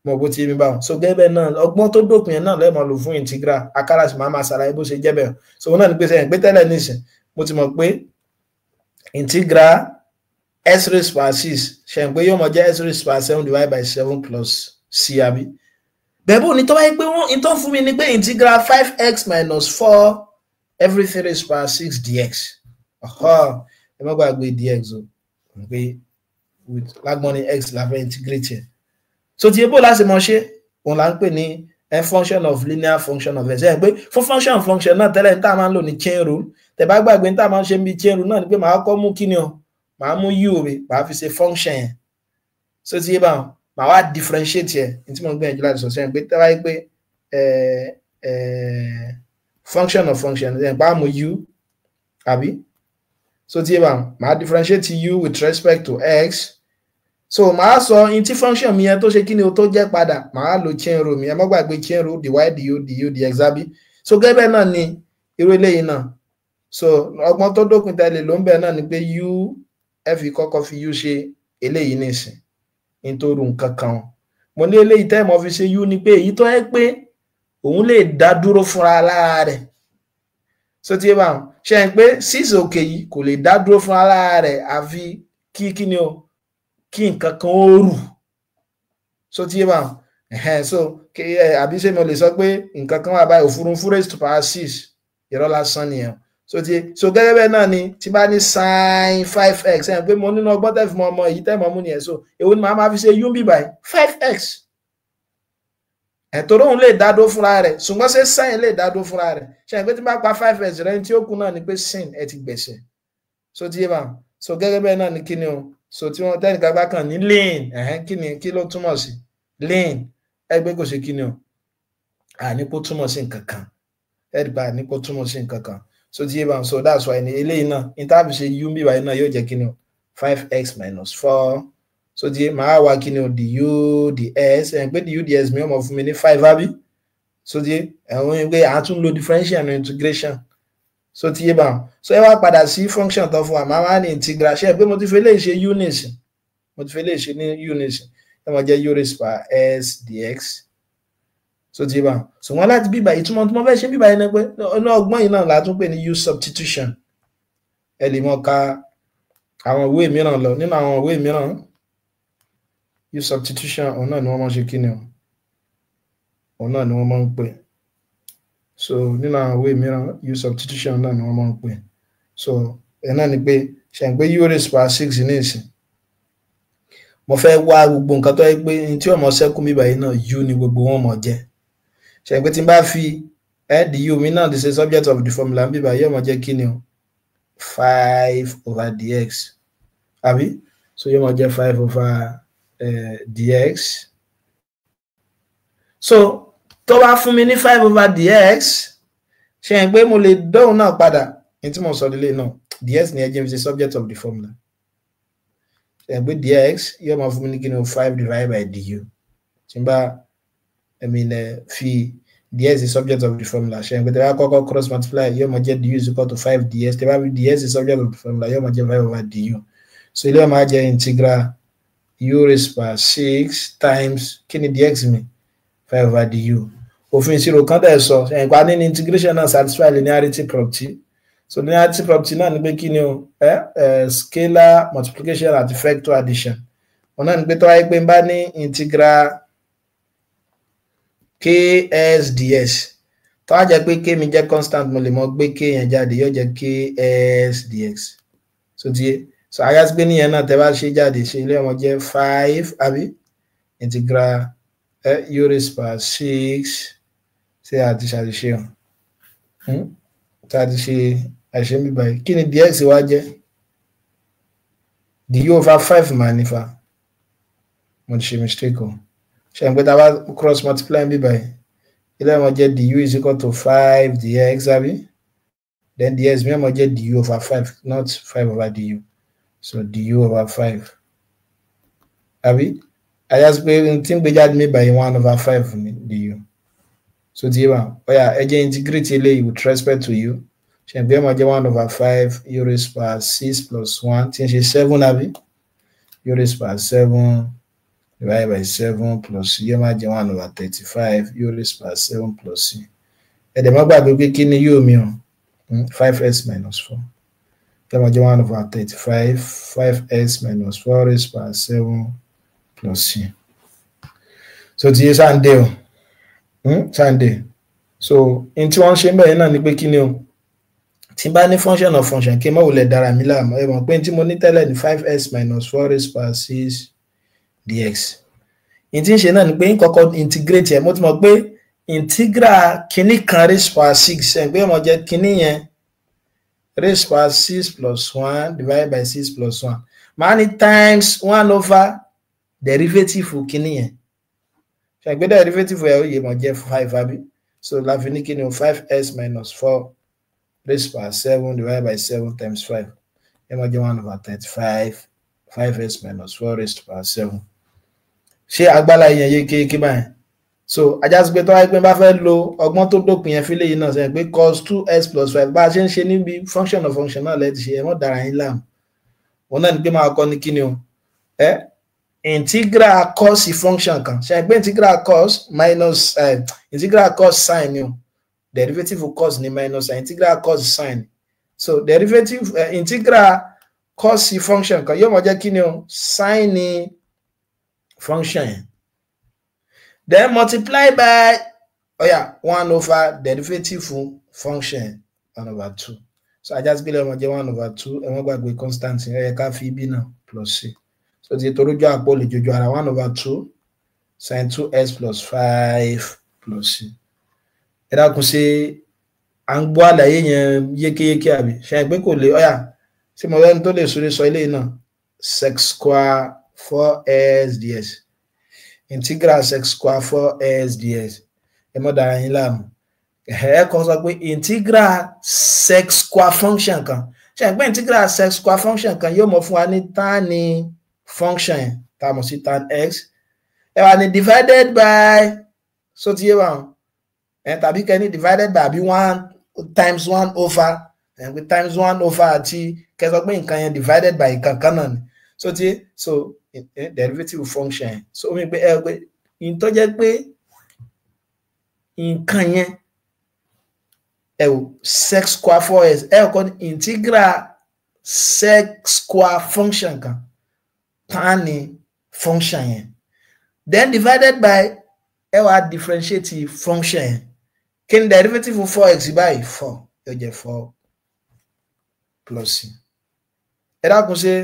mo bó ti mi báwọn. So gẹ́gẹ́ náà ọgbọ́n tó dópin yẹn náà lẹ́ẹ̀mọ́ lò fún integral akálà sì máa ṣàlàyé bó ṣe jẹ́ bẹ́ẹ̀. So wọn náà ní pé sẹ́yìn pé tẹ́lẹ̀ nísìn mo ti mọ̀ pé integral s raised by 6 ṣẹ̀yìn pé yóò mọ̀ jẹ́ s raised by 7 divided by 7 plus c àbí. Bẹ̀bú ní tó bá yẹ pé wọ́n in tó fún mi ní pé integral 5x minus 4 everything raised by 6 dx. Ẹ má gbàgbé dx o pé lágbọ́n ní x la fẹ́ integrate yẹn. So tí ebó láti mọ̀ ṣe òun là ń pè ní function of linear function of x. Ẹ pé fún function function náà tẹ́lẹ̀ ní tá a máa ń lò ní chain rule tẹ́ bá gbàgbé ní tá a máa ń ṣe bí chain rule náà ni pé màá kọ́ mú kíni o màá mú u rẹ̀ màá fi ṣe function yẹn. So tí ebá wọn màá wá differentiate yẹn ní tí mo ń gbìyànjú láti sọ sẹ́yìn pé tẹ́ wáyé pé function of function ẹ̀ bá mú u àbí. So tí ebá wọn màá differentiate u with respect to x. So màá sọ in tí function mi yẹn tó ṣe kí ni o tó jẹ́ padà màá lo chain rule mi ẹ má gbàgbé chain rule dy du dx àbí. So gẹ́gẹ́ náà ni irú eléyìí náà. So ọgbọ́n tó dópin tẹ́lẹ̀ ló ń bẹ̀ náà ni pé u ẹ fi kọ́kọ́ fi u ṣe eléyìí nìsín nítorí nǹkan kan mo ní eléyìí tẹ́ mọ́ fi ṣe u ni pé èyí tó yẹ pé òun lè dá dúró fúnra lára rẹ̀. So tí ẹ bá wọn ṣe ń pé 6 òkè yìí kò lè dá dúró fúnra lára rẹ̀ àfi kí ni o kí nǹkan kan ó rù so tí yé bá so àbí ṣé mo lè sọ pé nǹkan kan wà báyìí òfurufú raised to power 6 irọ́ lásán nìyẹn so gẹ́gẹ́ bẹ́ẹ̀ náà ni tí bá ní sin 5x ẹ̀ pé mo nínú ọgbọ́n tẹ́ fi mọ ọmọ èyí tẹ́ mọ mú nìyẹn so èwo ni màá máa fi ṣe u bí báyìí 5x ẹ̀tọ́ lóhun lè dádó fúnra rẹ̀ ṣùgbọ́n ṣé sin lè dádó fúnra rẹ̀ ṣe pé tí bá pa 5x rẹ̀ tí ó kù náà ni pé sin ẹ ti gbẹ̀ṣẹ̀ so tí yé bá so gẹ́gẹ́ bẹ́ẹ̀ náà ni kí ni o so tí wọ́n tẹ́nìkan bá kàn ní lane kí ló túmọ̀ sí lane ẹgbẹ́ kò ṣe kí ni o àníkó túmọ̀ sí nǹkan kan ẹ̀dùbà àníkó túmọ̀ sí nǹkan kan so tí yé bá so that's why ní eléyìí náà interview ṣe u bí báyìí náà yóò jẹ́ kí ni o 5x minus 4 so tí màá wá kí ni o du ds ẹ̀ pé du ds mi ọmọ fún mi ní 5 àbí so tí ẹ̀wọ̀n pé à tún lo differential and integration so tí yé bá so ẹ wá padà sí function tó fún wa máa wá ní integral ṣe pé mo ti fẹ́ lè ṣe units mo ti fẹ́ lè ṣe ní units ẹ mọ̀ jẹ́ u raised power s dx so tí yé bá so wọ́n láti bíbá ìtumọ̀ tí mo fẹ́ ṣe bíbá yìí náà pé ọ̀nà ọgbọ́n yìí náà la tún pè ní u substitution ẹ lè mọ̀ ka àwọn ìwé mìíràn lọ nínú àwọn ìwé mìíràn u substitution òun náà ni wọ́n máa ṣe kí ni o òun náà ni wọ́n máa ń pè so nínú àwọn ìwé mìíràn u substitution náà ni wọ́n máa ń pè so ẹ̀ náà ni pé ṣe ń pé u raised power 6 ní ìsìn mo fẹ́ wá gbogbo nǹkan tó yẹ pé tí ọmọ sẹ́kù mi báyìí náà u ni gbogbo wọn mọ̀ jẹ́ ṣe ń pé tí n bá fi du mi náà ti ṣe subject of the formula ń bí báyìí ọmọ jẹ́ kí ni o 5 over dx àbí so yóò mọ̀ jẹ́ 5 over dx so tó bá fún mi ní 5 over dx ṣe ń pé mo lè dóhùn náà padà ní tí mo sọ lílé náà dx ni ẹjẹ́ fi ṣe subject of the formula ṣe ń pé dx yóò máa fún mi ní kí ni o 5 divided by du tí n bá fi ds is subject of the formula ṣe ń pé tí wọ́n kọ́kọ́ cross multiply yóò máa jẹ́ du is equal to 5 ds tí wọ́n fi ds is subject of the formula yóò máa jẹ́ 5 over du so ilé wọn máa jẹ́ integral u raised power 6 times kí ni dx mi 5 over du òfin ìṣirò kan tẹ̀ sọ ẹ̀pá ní integration náà satisfy linearity property so linearity property náà ni pé kí ni o scalar multiplication àti factor addition wọn náà ni pé tó wáyé pé n bá ní integral ks ds tó wá jẹ́ pé k mi jẹ́ constant mo lè mọ gbé k yẹn jáde yóò jẹ́ ks dx so díẹ̀ so ayás gbé níyẹn náà tẹ́ bá ṣe jáde ṣe ilé ọmọ jẹ́ 5 àbí integral u raised power 6 ṣe àti ṣàṣìṣe hàn tá a ti ṣe àṣẹ mi báyìí kí ni dx wá jẹ́ du over 5 máa nífa mo ti ṣe mistake o ṣe ń pé tá a bá cross multiply mi báyìí ilé ọmọ jẹ́ du is equal to 5 dx àbí then ds mi ọmọ jẹ́ du over 5 not 5 over du so du over 5 àbí ayás pé tí ń gbé jáde mi báyìí 1 over 5 ni du so tí wà ọ̀yà ẹ jẹ́ integrate eléyìí with respect to u ṣe ń pé ọmọ jẹ́ 1 over 5 u raised power 6 plus 1 tí ń ṣe 7 àbí u raised power 7 divided by 7 plus c yóò máa jẹ́ 1 over 35 u raised power 7 plus c ẹ̀dẹ̀ má gbàgbé pé kí ni yóò mi hàn 5s minus 4 yóò máa jẹ́ 1 over 35 5s minus 4 raised power 7 plus c so ti yé sáǹdé o sáǹdé so in tí wọ́n ṣe ń bẹ̀rẹ̀ náà ni pé kí ni o tí bá ní function of function kí n má wulẹ̀ dára mi láàmú ẹ mọ̀ pé tí mo ní tẹ́lẹ̀ ní 5s minus 4 raised power 6 dx in tí ń ṣe náà ni pé ń kọ́kọ́ integrate ẹ̀ mo ti mọ̀ pé integral kíní kan raised power 6 ẹ̀ pé ọmọ jẹ́ kíní yẹn raised power 6 plus 1 divided by 6 plus 1 máa ní times 1 over derivative kíní yẹn ṣe pé derivative ẹ̀ ó yẹ mọ̀ jẹ́ 5 àbí so láfi ní kíní o 5s minus 4 raised power 7 divided by 7 times 5 ẹ̀ mọ̀ jẹ́ 1 over 35 5s minus 4 raised power 7 ṣé agbára yẹn yé kéèké báyìí so ajásí pé tó wáyé pé bá fẹ́ lo ọgbọ́n tó dópin yẹn fílẹ̀ yìí náà sẹ́yìn pé cos 2s plus 5 bá a ṣe ń ṣe níbi function of function náà lẹ́ti ṣe ẹ̀mọ́ dára yín láàmú òun náà ni pé máa kọ́ ní kíni o integral cos function kan ṣe pé integral cos minus integral cos sin ni o derivative cos ni minus integral cos sin so derivative integral cos function kan yóò mọ jẹ́ kí ni o sin function yẹn then multiply by 1 over derivative function 1 over 2 so ajá sí pé lẹ́wọ̀n jẹ́ 1 over 2 ẹ̀wọ̀n gbàgbé constant yẹn ká fi ibi náà plus c so ti torójú àpò lè jojú ara 1 over 2 sin 2s plus 5 plus c ẹ dákun ṣe à ń gbọ́ àlàyé yẹn yékéyéké àbí ṣe pé kò lè ṣé mo rẹ́ni tó lè sórí sọ ilé náà sec square 4s ds integral sec square 4s ds ẹ mọ́ dára yín láàmú ẹ kàn sọ pé integral sec square function kan ṣe pé integral sec square function kan yóò mọ̀ fún wa ní tan function yẹn tá a mọ̀ sí tan x ẹ wà ní divided by so ti yé wa tàbí kẹ́ni divided by àbí 1 times 1 over with times 1 over àti kẹsọ pé nǹkan yẹn divided by nǹkan kan náà ni so ti so derivative function yẹn so omi pé ẹ pé ìtọ́ jẹ́ pé nǹkan yẹn ẹ wò sec square 4s ẹ kọ́ ní integral sec square function kan tan ni function yẹn then divided by ẹ wá differentiate function yẹn kí ni derivative 4x báyìí 4 yóò jẹ́ 4 plus c ẹ dákun ṣe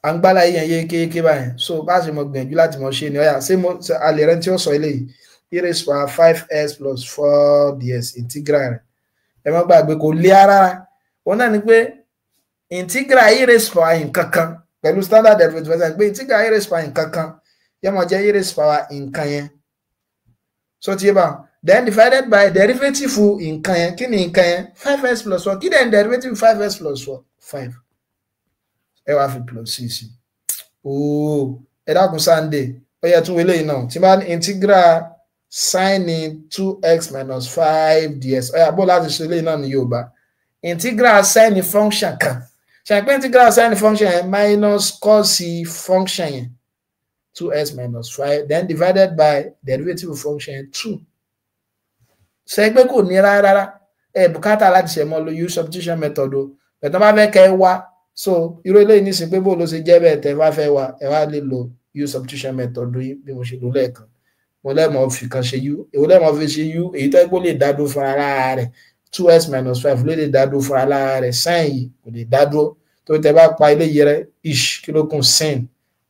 àǹgbálá yẹn yékéyéké báyìí so bá ṣe mọ gbìyànjú láti mọ ṣe ni ṣé mo alẹ́ rẹ tí ó sọ eléyìí e raised power 5s plus 4 ds integral rẹ ẹ má gbàgbé kò lé ara wọn náà ni pé integral e raised power nǹkan kan pẹ̀lú standard derivative pé integral e raised power nǹkan kan yẹn mọ jẹ́ e raised power nǹkan yẹn so ti yé bá then divided by derivative nǹkan yẹn kí ni nǹkan yẹn 5s plus 4 kí ni derivative 5s plus 4 5 ẹ wá fi plus c sí ẹ dákun Sunday ó yẹ tún wọlé yìí náà tí bá ní integral sin 2x minus 5 ds ó yà bó láti ṣe eléyìí náà ní Yorùbá integral sin function kan ṣe pé integral sin function yẹn minus cos function yẹn 2x minus 5 then divided by derivative function yẹn 2 ṣe pé kò ní rárá bùkátà láti ṣe mọ́ lo use substitution method o bẹ̀tọ́ bá fẹ́ kẹ́ wá so irú eléyìí nísìn pé bó ló ṣe jẹ́ bẹ́ẹ̀ tẹ́ bá fẹ́ wá ẹ wá lè lo use substitution method yìí bí mo ṣe lò lẹ́ẹ̀kan mo lẹ́mọ̀ fi kan ṣe u èwo lẹ́mọ̀ fi ṣe u èyí tó gbó lè dádó fún ara rẹ̀ 2s minus 5 ló lè dádó fún ara rẹ̀ sin yìí kò lè dádó tó tẹ́ bá pa eléyìí rẹ̀ ish kí ló kún sin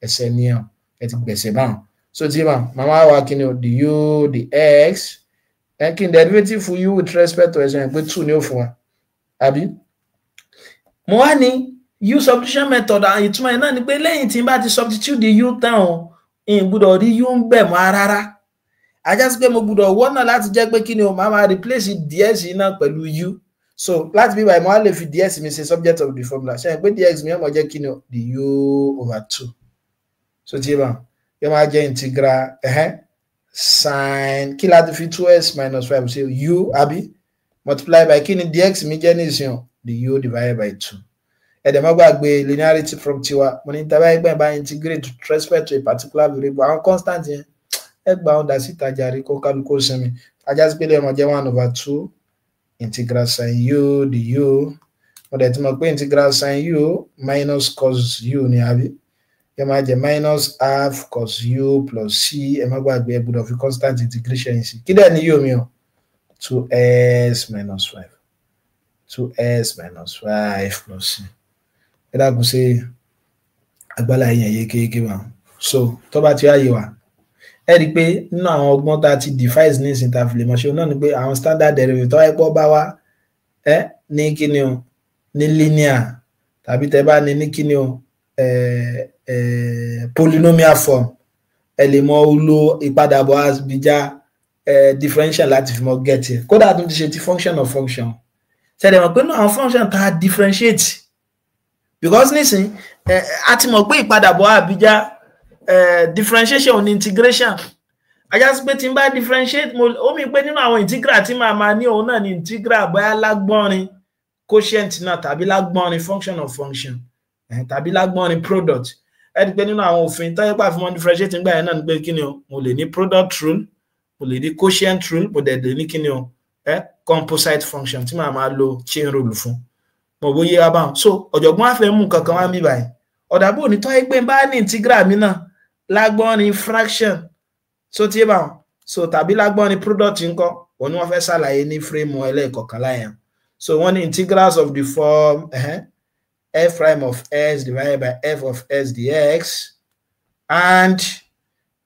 ẹsẹ̀ níyàn ẹ ti gbẹ̀sẹ̀ báwọn so tí mà màmá wa kí ni o the u the x kí ni derivative fún u with respect to ẹsẹ̀ yẹn pé 2 ni ó fún wa àbí mo wá ní u substitution method ìtumọ̀ ẹ̀ náà ni pé lẹ́yìn tí n bá ti substitute the u tán n gbọ́dọ̀ rí u ń bẹ̀ mọ́ rárá ajá sí pé mo gbọ́dọ̀ wọ́nà láti jẹ́ pé kí ni o máa replace ds yìí náà pẹ̀lú u so láti bí báyìí mo á lè fi ds mi ṣe subject of the formula ṣe é pé ds mi yóò mọ̀ jẹ́ kí ni o the u over 2 so tí bá yóò máa jẹ́ integral sin kí láti fi 2s minus 5 ṣe u àbí multiply by kí ni dx mi jẹ́ ní ìsìn the u divided by 2 ẹ̀dẹ̀ má gbàgbé linearity from tiwa mo ní tàbí ẹgbẹ́ bá integrate with respect to a particular variable àwọn constant yẹn ẹgbà ọ̀dà sí ìtajà rí kó kálukú sinmi ajá sí pélé ọmọ jẹ́ 1 over 2 integral sin u the u mo dẹ̀ ti mọ̀ pé integral sin u minus cos u ni àbí ẹ máa jẹ́ minus half cos u plus c ẹ má gbàgbé ẹ gbọ́dọ̀ fi constant integration yìí sí kí dẹ̀ ni u mi o 2s minus 5 2s minus 5 plus c ẹ dákun sí agbálá yẹn yékéyéké wà so tó bá ti ráyè wá ẹ rí i pé nínú àwọn ọgbọ́n tá a ti devise ní ìsìn tá a fi lè mọ̀ ṣe náà ni pé àwọn standard derivative tó wáyé pọ́ bá wá ní kíni o ní linear tàbí tẹ́ bá ní kíni o polynomial form ẹ lè mọ lo ìpadàbọ̀ àbíjá differential láti fi mọ get ẹ kódà tó ti ṣe ti function of function ṣẹlẹ̀ mọ̀ pé náà àwọn function tá a differentiate because nísìn a ti mọ̀ pé ìpadàbọ̀ àbíjá differentiation ní integration ajá sí pé tí n bá differentiate ó mi pé nínú àwọn integral tí màá máa ní òun náà ní integral bóyá lágbọ́nrin quotient náà tàbí lágbọ́nrin function of function tàbí lágbọ́nrin product ẹ rí pé nínú àwọn òfin tó yẹ pé àfihàn differentiate nígbà yẹn náà ni pé kí ni o mo lè ní product rule mo lè ní quotient rule mo dẹ̀ lè ní kí ni o composite function tí màá máa lo chain rule fún mo bóyé wa báwọn so ọ̀jọ̀gbọ́n á fẹ́ mú kankan wá ń bí báyìí ọ̀dà bò ní tọ́ pé bá ní integral mi náà lágbọ́n ní fraction so tí báwọn so tàbí lágbọ́n ní product ńkọ́ òun ni wọ́n fẹ́ ṣàlàyé ní frame ẹlẹ́ẹ̀kọ̀kànlá yẹn so wọ́n ní integrals of the form f prime of s divided by f of s dx and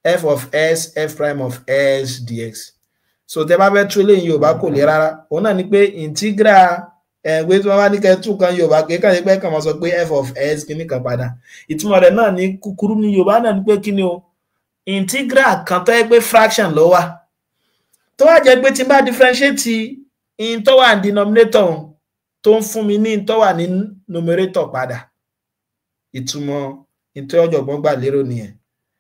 f of s f prime of s dx so tẹ́ bá fẹ́ tú eléyìí Yorùbá kò lè rárá òun náà ni pé integral ẹgbẹ́ tí wọ́n bá ní kẹ́ tú kan Yorùbá kéka ní pé kàn máa sọ pé f of s kí ní kan padà ìtumọ̀ rẹ̀ náà ní kúkúrú ní Yorùbá náà ni pé kí ni o integral kan tó yẹ pé fraction ló wà tó wá jẹ́ pé tí n bá differentiate in tó wà ní denominator tó ń fún mi ní in tó wà ní numerator padà ìtumọ̀ in tó ọ̀jọ̀gbọ́n gbà lérò nìyẹn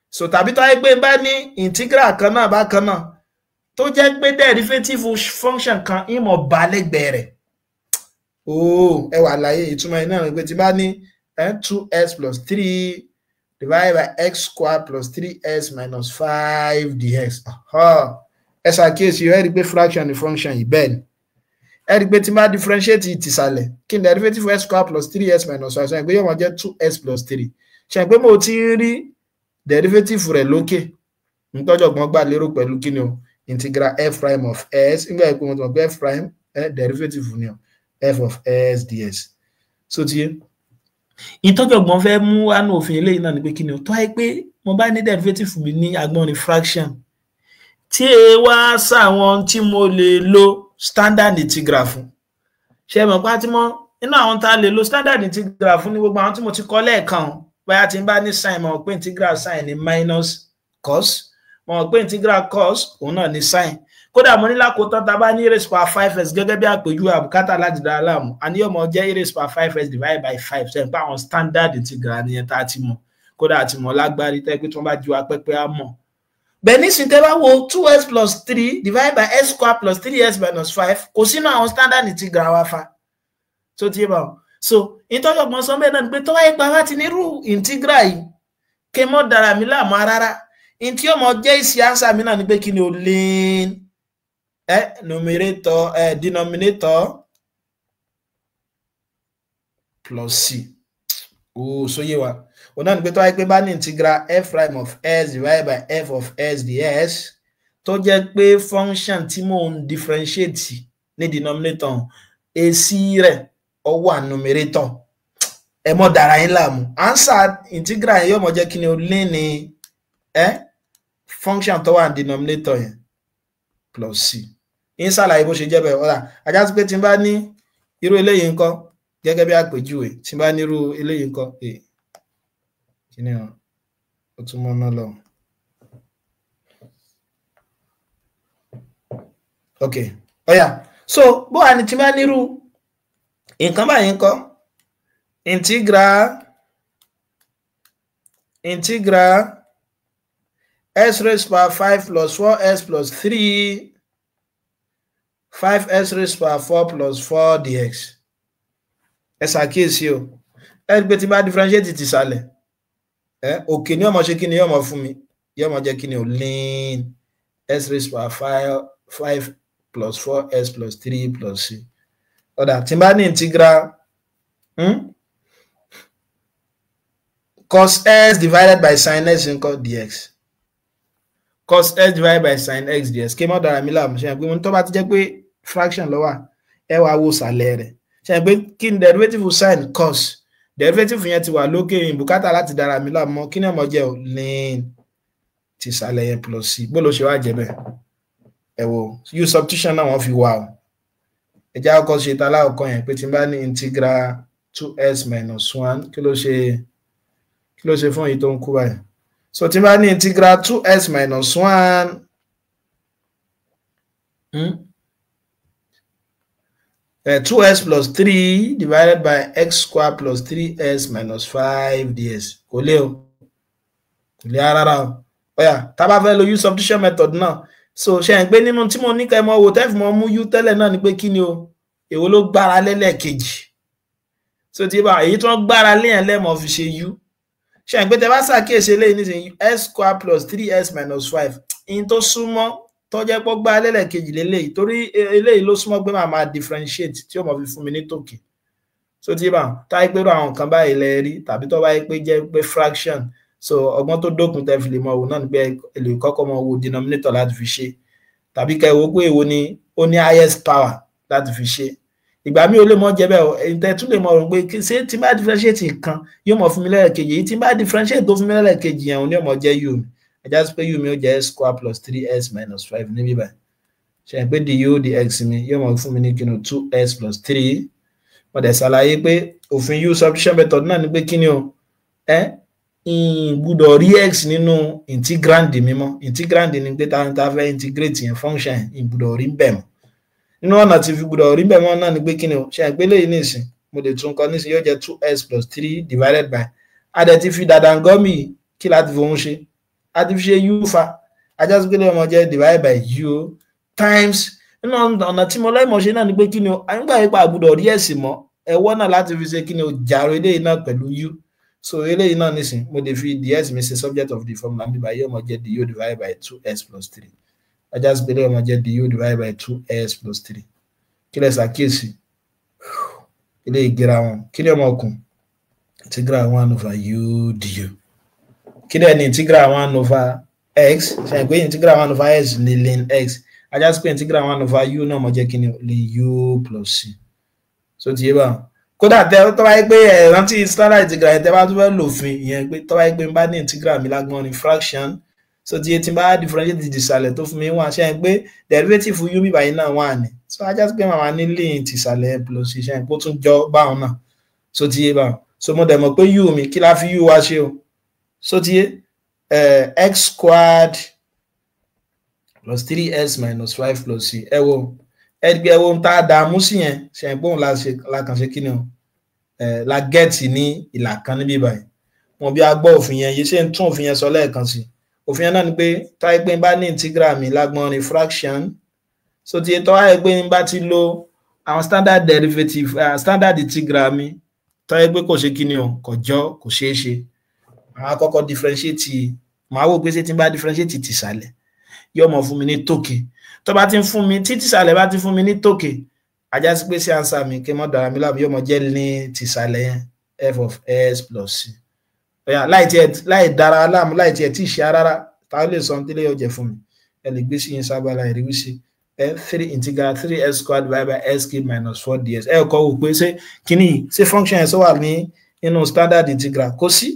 so tàbí tó yẹ pé bá ní integral kan náà bákan náà tó jẹ́ pé derivative function kan ìmọ̀ bá lẹ́gbẹ̀ẹ́ rẹ̀ ẹ wà láyé ìtumọ̀ iná rẹ̀ pé tí bá ní 2s plus 3 divided by x squared plus 3s minus 5 dx ẹ ṣàkíyèsí ẹ rí pé fraction ni function yìí bẹ́ẹ̀ ni ẹ rí pé tí máa differentiate ìtìsàlẹ̀ kí ni derivative x squared plus 3s minus 5 ṣe pé yóò máa jẹ́ 2s plus 3 ṣe pé mo ti ń rí derivative rẹ̀ lókè nítọ́jọ̀gbọ́n gbà lérò pẹ̀lú kí ni o integral f prime of s nígbà pé mo ti mọ̀ pé f prime derivative ni o f of s ds so ti yé ìtọ́jọ̀gbọ́n fẹ́ mú wánú òfin eléyìí náà ni pé kí ni o tó wáyé pé mo bá ní derivative mi ní agbọ́n ní fraction tí ẹ wá sáwọn tí mo lè lo standard integral fún ṣe mọ̀ pé àti mọ́ nínú àwọn tá a lè lo standard integral fún ní gbogbo àwọn tí mo ti kọ́ lẹ́ẹ̀kan bóyá tí n bá ní sin mọ̀ pé integral sin ní minus cos mọ̀ pé integral cos òun náà ní sin kódà mo ní lákòótán tá a bá ní e raised power 5s gẹ́gẹ́ bí àpèjúwe àbùkátà láti dára láàmú a ní ọmọ jẹ́ e raised power 5s divided by 5 ṣe pé àwọn standard integral nìyẹn tá a ti mọ̀ kódà àti mọ̀ lágbárí tẹ́ pé tí wọ́n bá ju apẹ́pẹ́ á mọ̀ bẹ́ẹ̀ nísìnyí tẹ́ bá wo 2s plus 3 divided by s squared plus 3s minus 5 kò sínú àwọn standard integral wa fa tó ti yé bá wọn so ìtọ́jọ̀gbọ́n sọ bẹ́ẹ̀ náà ni pé tó wáyé pa láti nírú integral yìí kí mọ́ dára mi láàmú rárá in tí ọmọ jẹ́ ìsì ánsà mi náà ni pé kí ni o lè numerator denominator plus c sóyè wa òun náà ni pé tó wáyé pé bá ní integral f prime of s divided by f of s ds tó jẹ́ pé function tí mò ń differentiate ní denominator èsì rẹ̀ ó wà numerator ẹ mọ́ dára yín láàmú answer integral yẹn yóò mọ̀ jẹ́ kí ni o lé ní function tó wà ní denominator yẹn plus c ń ṣàlàyé bó ṣe jẹ́ bẹ́ẹ̀ ọ̀la ajá sí pé tí n bá ní irú eléyìí ńkọ́ gẹ́gẹ́ bí àpèjúwe tí n bá ní irú eléyìí ńkọ́ kí ni ó tún mọ́ náà lọ. ok ọ̀yà so bó wà ní tí n bá ní irú nǹkan báyìí ńkọ́ integral s raised power 5 plus 4s plus 3 5s raised power 4 plus 4 dx ẹ ṣàkíyèsí o ẹ rí pé tí bá differentiate ti sàlẹ̀ òkè ní ọmọ ṣe kí ni yóò mọ fún mi yóò mọ jẹ́ kí ni o ln s raised power 5 plus 4s plus 3 plus c ọ̀dà tí bá ní integral cos s divided by sin s ńkọ́ dx cos s divided by sin x dx kí mọ́ dára mi láàmú ṣe pé mo ní tó bá ti jẹ́ pé fraction ló wà ẹ wá wo sàlẹ̀ rẹ̀ ṣe pé kí ni derivative sin cos derivative yẹn ti wà lókè ìbùkátà láti dára mi láàmú kí ni ọmọ jẹ́ ò ln ti sàlẹ̀ yẹn plus c bó ló ṣe wá jẹ́ bẹ́ẹ̀ ẹ wo u substitution náà wọ́n fi wà o ẹ jẹ́ àkọ́kọ́ ṣe ta láàkọ́ yẹn pé tí n bá ní integral 2s minus 1 kí ló ṣe fún èyí tó ń kú báyìí so tí n bá ní integral 2s minus 1 2s plus 3 divided by x squared plus 3s minus 5 ds kò lè o kò lè rárá o ọ̀yà tá bá fẹ́ lo u substitution method náà so ṣe ń gbé nínú tí mo ní kẹ́ mọ́ wo tẹ́fì mọ́ mú u tẹ́lẹ̀ náà ni pé kí ni o èwo ló gbára lẹ́lẹ́kejì so tí bá èyí tó ń gbára léyàn lẹ́mọ̀ fi ṣe u ṣe ń gbé tẹ́ bá ṣàkíyèsí eléyìí nísìnyí s squared plus 3s minus 5 in tó súnmọ́ tó jẹ́ pọ́ gbá lẹ́lẹ́kejì lélẹ́yìí torí eléyìí ló súnmọ́ pé màá máa differentiate tí ó mọ̀ fi fún mi ní tòkè so tí bá tá yẹ pé irú àwọn nǹkan báyìí lẹ rí tàbí tó bá yẹ pé jẹ́ pé fraction so ọgbọ́n tó dókun tẹ́ fi lè mọ̀ wò náà ni pé ẹ lè kọ́kọ́ mọ̀ wò denominator láti fi ṣe tàbí kẹ́ wò pé èwo ni ó ní highest power láti fi ṣe ìgbà mi ò lè mọ̀ jẹ́ bẹ́ẹ̀ o ẹ̀yin tẹ́ tún lè mọ̀ rò pé ṣé tí bá differentiate nǹkan yóò mọ̀ fún mi lẹ́ẹ̀kejì èyí tí bá differentiate tó fún mi lẹ́ẹ̀kejì yẹn òun ni ó mọ̀ jẹ́ u mi ẹ já sí pé u mi ó jẹ́ s square plus 3s minus 5 níbí báyìí ṣe pé du dx mi yóò mọ̀ fún mi ní kíni 2s plus 3 mo dẹ̀ ṣàlàyé pé òfin u substitution method náà ni pé kíni o gbọ́dọ̀ rí x nínú integrand mi mọ́ integrand ni pé ta fẹ́ integrate yẹn function gbọ́dọ̀ rí bẹ́ẹ̀ mọ́ nínú ọ̀nà tí fi gbọ́dọ̀ rí bẹ́ẹ̀ mọ́ náà ni pé kíni o ṣe àgbélé yìí nìsín mo lè tún kọ nísín yóò jẹ́ 2s plus 3 divided by adẹ̀ ti fi dàdàngọ́mì kí láti fi òun ṣe a ti fi ṣe u fa ajásígbélé ọmọ jẹ́ divided by u times nínú ọ̀nà tí mo lẹ́mọ̀ ṣe náà ni pé kíni o àyíngbà yìí pa àgbọ́dọ̀ rí ẹ̀sìn mọ́ ẹ̀wọ́ náà láti fi ṣe kíni o jàrò eléyìí náà pẹ̀lú u so eléyìí náà nísìn mo lè fi ds mi ṣe subject of the formula bí báyìí ọmọ jẹ́ du divided by 2s plus 3 ajásígbélé ọmọ jẹ́ du divided by 2s plus 3 kí lẹ ṣàkíyèsí ilé ìgbéra wọn kí ni ọmọ ọkùn integral 1 over u du kí lẹ ní integral 1 over x ṣe pé integral 1 over x ní ln x ajásígbé integral 1 over u náà mọ jẹ́ kí ni ln u plus c so ti yé bá kódà tẹ tó bá yẹ pé rántí standard integral yẹn tẹ bá tún fẹ́ lòfin ìyẹn pé tó bá yẹ pé n bá ní integral mi lágbọ́n ní fraction so ti yé tí n bá differentiate tìsàlẹ̀ tó fún mi wọ́n ṣe pé derivative u mi báyìí náà wà ní so ajá sí pé màmá ní ln tìsàlẹ̀ plus ṣe pé ó tún jọ báwọn náà so ti yé báwọn so mo dẹ̀ mọ̀ pé u mi kí la fi u wá ṣe o so ti yé x squared plus 3s minus 5 plus c ẹ wo ẹgbẹ́ ẹ wo ń tá a dààmú sí yẹn ṣe pé òun la kàn ṣe kí ni o la gẹ́ẹ̀tì ní ìlà kan níbí báyìí wọn bí a gbọ́ òfin yẹn yìí ṣe ń tún òfin yẹn sọ lẹ́ẹ̀kan sí òfin yẹn náà ni pé táyé pé n bá ní integral mi lágbọ́n ní fraction so ti tọ́wá pé n bá ti lo àwọn standard derivative standard integral mi táyé pé kò ṣe kí ni o kò jọ kò ṣeé ṣe màá kọ́kọ́ differentiate màá wò pé ṣé tí n bá differentiate tìsàlẹ̀ yóò mọ̀ fún mi ní tòkè tó bá ti ń fún mi tí tìsàlẹ̀ bá ti fún mi ní tòkè ajá sí pé sí answer mi kí n mọ́ dára mi láàmú yóò mọ̀ jẹ́ ní tìsàlẹ̀ yẹn f of s plus c láì dára láàmú láì tiẹ̀ tí ì ṣe rárá ta lè sọ nílé yóò jẹ fún mi ẹ lè gbé sí yín sábà láì rí wíṣí 3 integral 3s squared divided by s cube minus 4 ds ẹ kọ́ wò pé ṣé kíní ṣé function yẹn sọ wà ní inú standard integral kò sí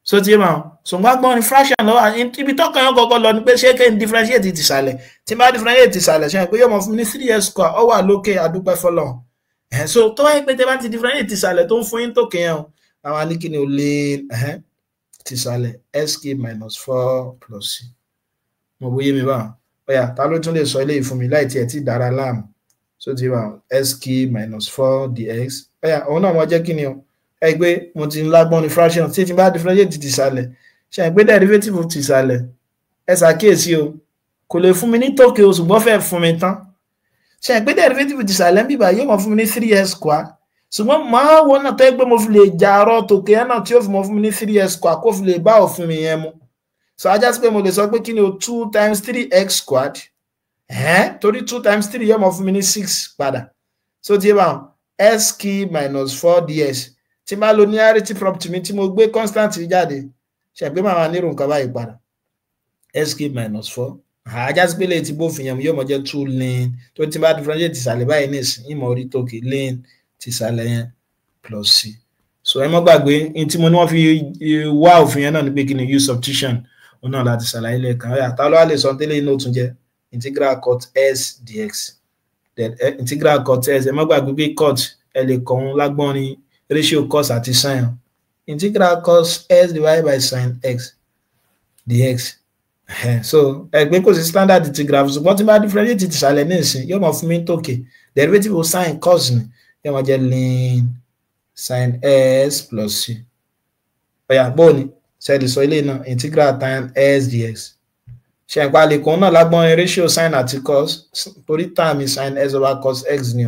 so ti ma ṣùgbọ́n gbọ́n ní fraction lọ́wọ́ ibi tọ́kàn yẹn kọ́kọ́ lọ ni pé ṣé kí n differentiate tìsàlẹ̀ tí n bá differentiate tìsàlẹ̀ ṣe pé yóò mọ̀ fún mi ní 3s square ó wà lókè adúpẹ́ fọlọ́run so tó wáyé pé tẹ bá ti differentiate tìsàlẹ̀ tó ń fún yín tókè yẹn o àwọn aníkíni ò lè tìsàlẹ̀ s cube minus 4 plus c mo bóyé mi báwọn ọ̀yà ta ló tún lè sọ eléyìí fún mi láì tiẹ̀ tí dára láàmú so ti ma s cube minus 4 dx ọ̀yà òun náà mo jẹ́ kí ni o ẹgbẹ́ mo ti ń lágbọ́n ní fraction tí ti bá differentiate tìsàlẹ̀ ṣe àgbé derivative tìsàlẹ̀ ẹ ṣàkíyèsí o kò lè fún mi ní tòkè o ṣùgbọ́n fẹ́ fún mi tán ṣe àgbé derivative tìsàlẹ̀ ń bíbá yóò mọ̀ fún mi ní 3s square ṣùgbọ́n máa wọ́n náà tó ẹgbẹ́ mo fi lè jàrọ̀ tòkè yẹn náà tí ó fi mọ̀ fún mi ní 3s square kó fi lè bá òfin mi yẹn mu so ajá sí pé mo lè sọ pé kí ni o 2 times 3x squared torí 2 times 3 yóò mọ̀ fún mi ní 6 padà so ti yé báwọn s cube minus 4 ds tí máa lo linearity property mi tí mo gbé constant jáde ṣẹ̀gbé máa wà nírò nǹkan báyìí padà s cube minus 4 ajá sí pé lè ti bófin yẹn yóò mọ̀ jẹ́ 2 ln tó ti bá differentiate tìsàlẹ̀ báyìí nìsín ìmọ̀ orí tókè ln tìsàlẹ̀ yẹn plus c so ẹ mọ́ gbàgbé ní tí mo ní wọ́n fi wá òfin yẹn náà ní pé kí ni u substitution òun náà láti ṣàlàyé lẹ́ẹ̀kan ọ̀yà tá ló wá lè sọ tẹ́lẹ̀ inú òtún jẹ́ integral cot s dx integral cot s ẹ mọ́ gbàgbé pé cot ẹ lè kọ́ òun lágbọ́n ní ratio cos àti sin integral cos s divided by sin x dx so ẹgbẹ́ kò sí standard integral ṣùgbọ́n tí bá differentiate tìsàlẹ̀ ní ìsìn yóò mọ̀ fún mi tókè derivative of sin cos ni yóò mọ̀ jẹ́ ln sin s plus c ọ̀yà bóò ni ṣẹ́ẹ̀lì sọ ilé náà integral tan s dx ṣe ìpa àlèkùn náà lágbọ́n ratio sin àti cos torí tan mi sin s over cos x ni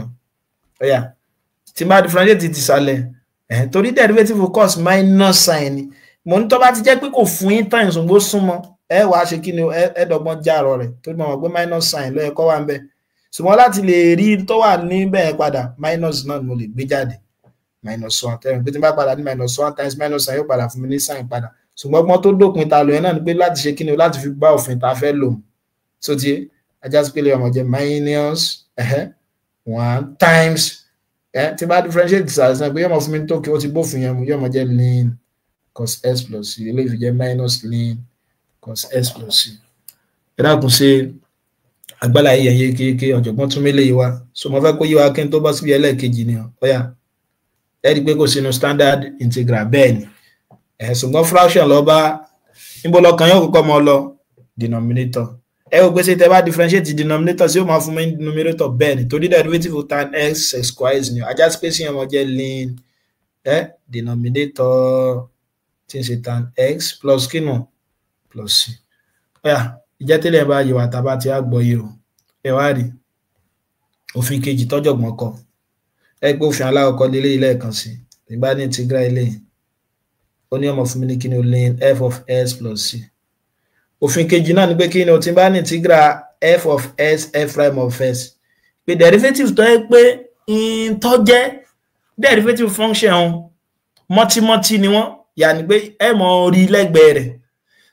ọ̀yà tí bá differentiate tìsàlẹ̀ torí derivative of cos minus sin ni mo ní tó bá ti jẹ́ pé kò fún yín tán ìṣùgbọ́n súnmọ́ ẹ wàá ṣe kí ni ẹ dọ́gbọ́n jàrọ̀ rẹ̀ torí mo mọ̀ pé minus sin ló yẹ kó wà ń bẹ ṣùgbọ́n láti lè rí tó wà níbẹ̀ padà minus náà mo lè gbé jáde -1 tẹ́lẹ̀ pé tí n bá padà ní -1 times -1 yóò padà fún mi ní sign padà ṣùgbọ́n ọgbọ́n tó dópin ta lò yẹn náà ni pé láti ṣe kíni o láti fi bá òfin ta fẹ́ lò so ti ajá sí pé lè ọmọ jẹ -1 times tí bá differentiate ṣàṣàn pé yọmọ fún mi tó kí ó ti bófin yẹn mu yọmọ jẹ ln cos s plus c eléyìí fi jẹ minus ln cos s plus c ẹ dákun ṣe agbára yìí ẹyẹ kéèké ọ̀jọ̀gbọ́n tún mélé yìí wá so mo fẹ́ kó yí wa kí n tó bọ́ síbi ẹlẹ́ẹ̀kejì ni ọ̀yà ẹ rí i pé kò sínú standard integral bẹ́ẹ̀ ni ṣùgbọ́n fraction lọ bá níbo lọkàn yóò kọ́kọ́ mọ́ lọ denominator ẹ wò pé ṣe tẹ́ bá differentiate denominator sí ó máa fún mi numerator bẹ́ẹ̀ ni torí derivative of tan x squares ni ajá sí pé sí ọmọ jẹ́ ln denominator tí ń ṣe tan x plus kínú plus c ọ̀yà ìjẹ́ tẹ́lẹ̀ bá yíwa tàbá tí a gbọ́ yìí o ẹ wá rí òfin kejì tọ́jọ̀gbọ́n kọ ẹ pé òfin aláwọ̀kọ́ lélé ilé ẹ̀kan sí ìgbà ní integral ilé ó ní ọmọ fún mi ní kí ni o ln f of s plus c òfin kejì náà ni pé kí ni o ti bá ní integral f of s f prime of s pé derivative tó yẹ pé tó jẹ́ derivative function mọ́tímọ́tí ni wọ́n yà ní pé ẹ mọ̀ orí lẹ́gbẹ̀ẹ́ rẹ̀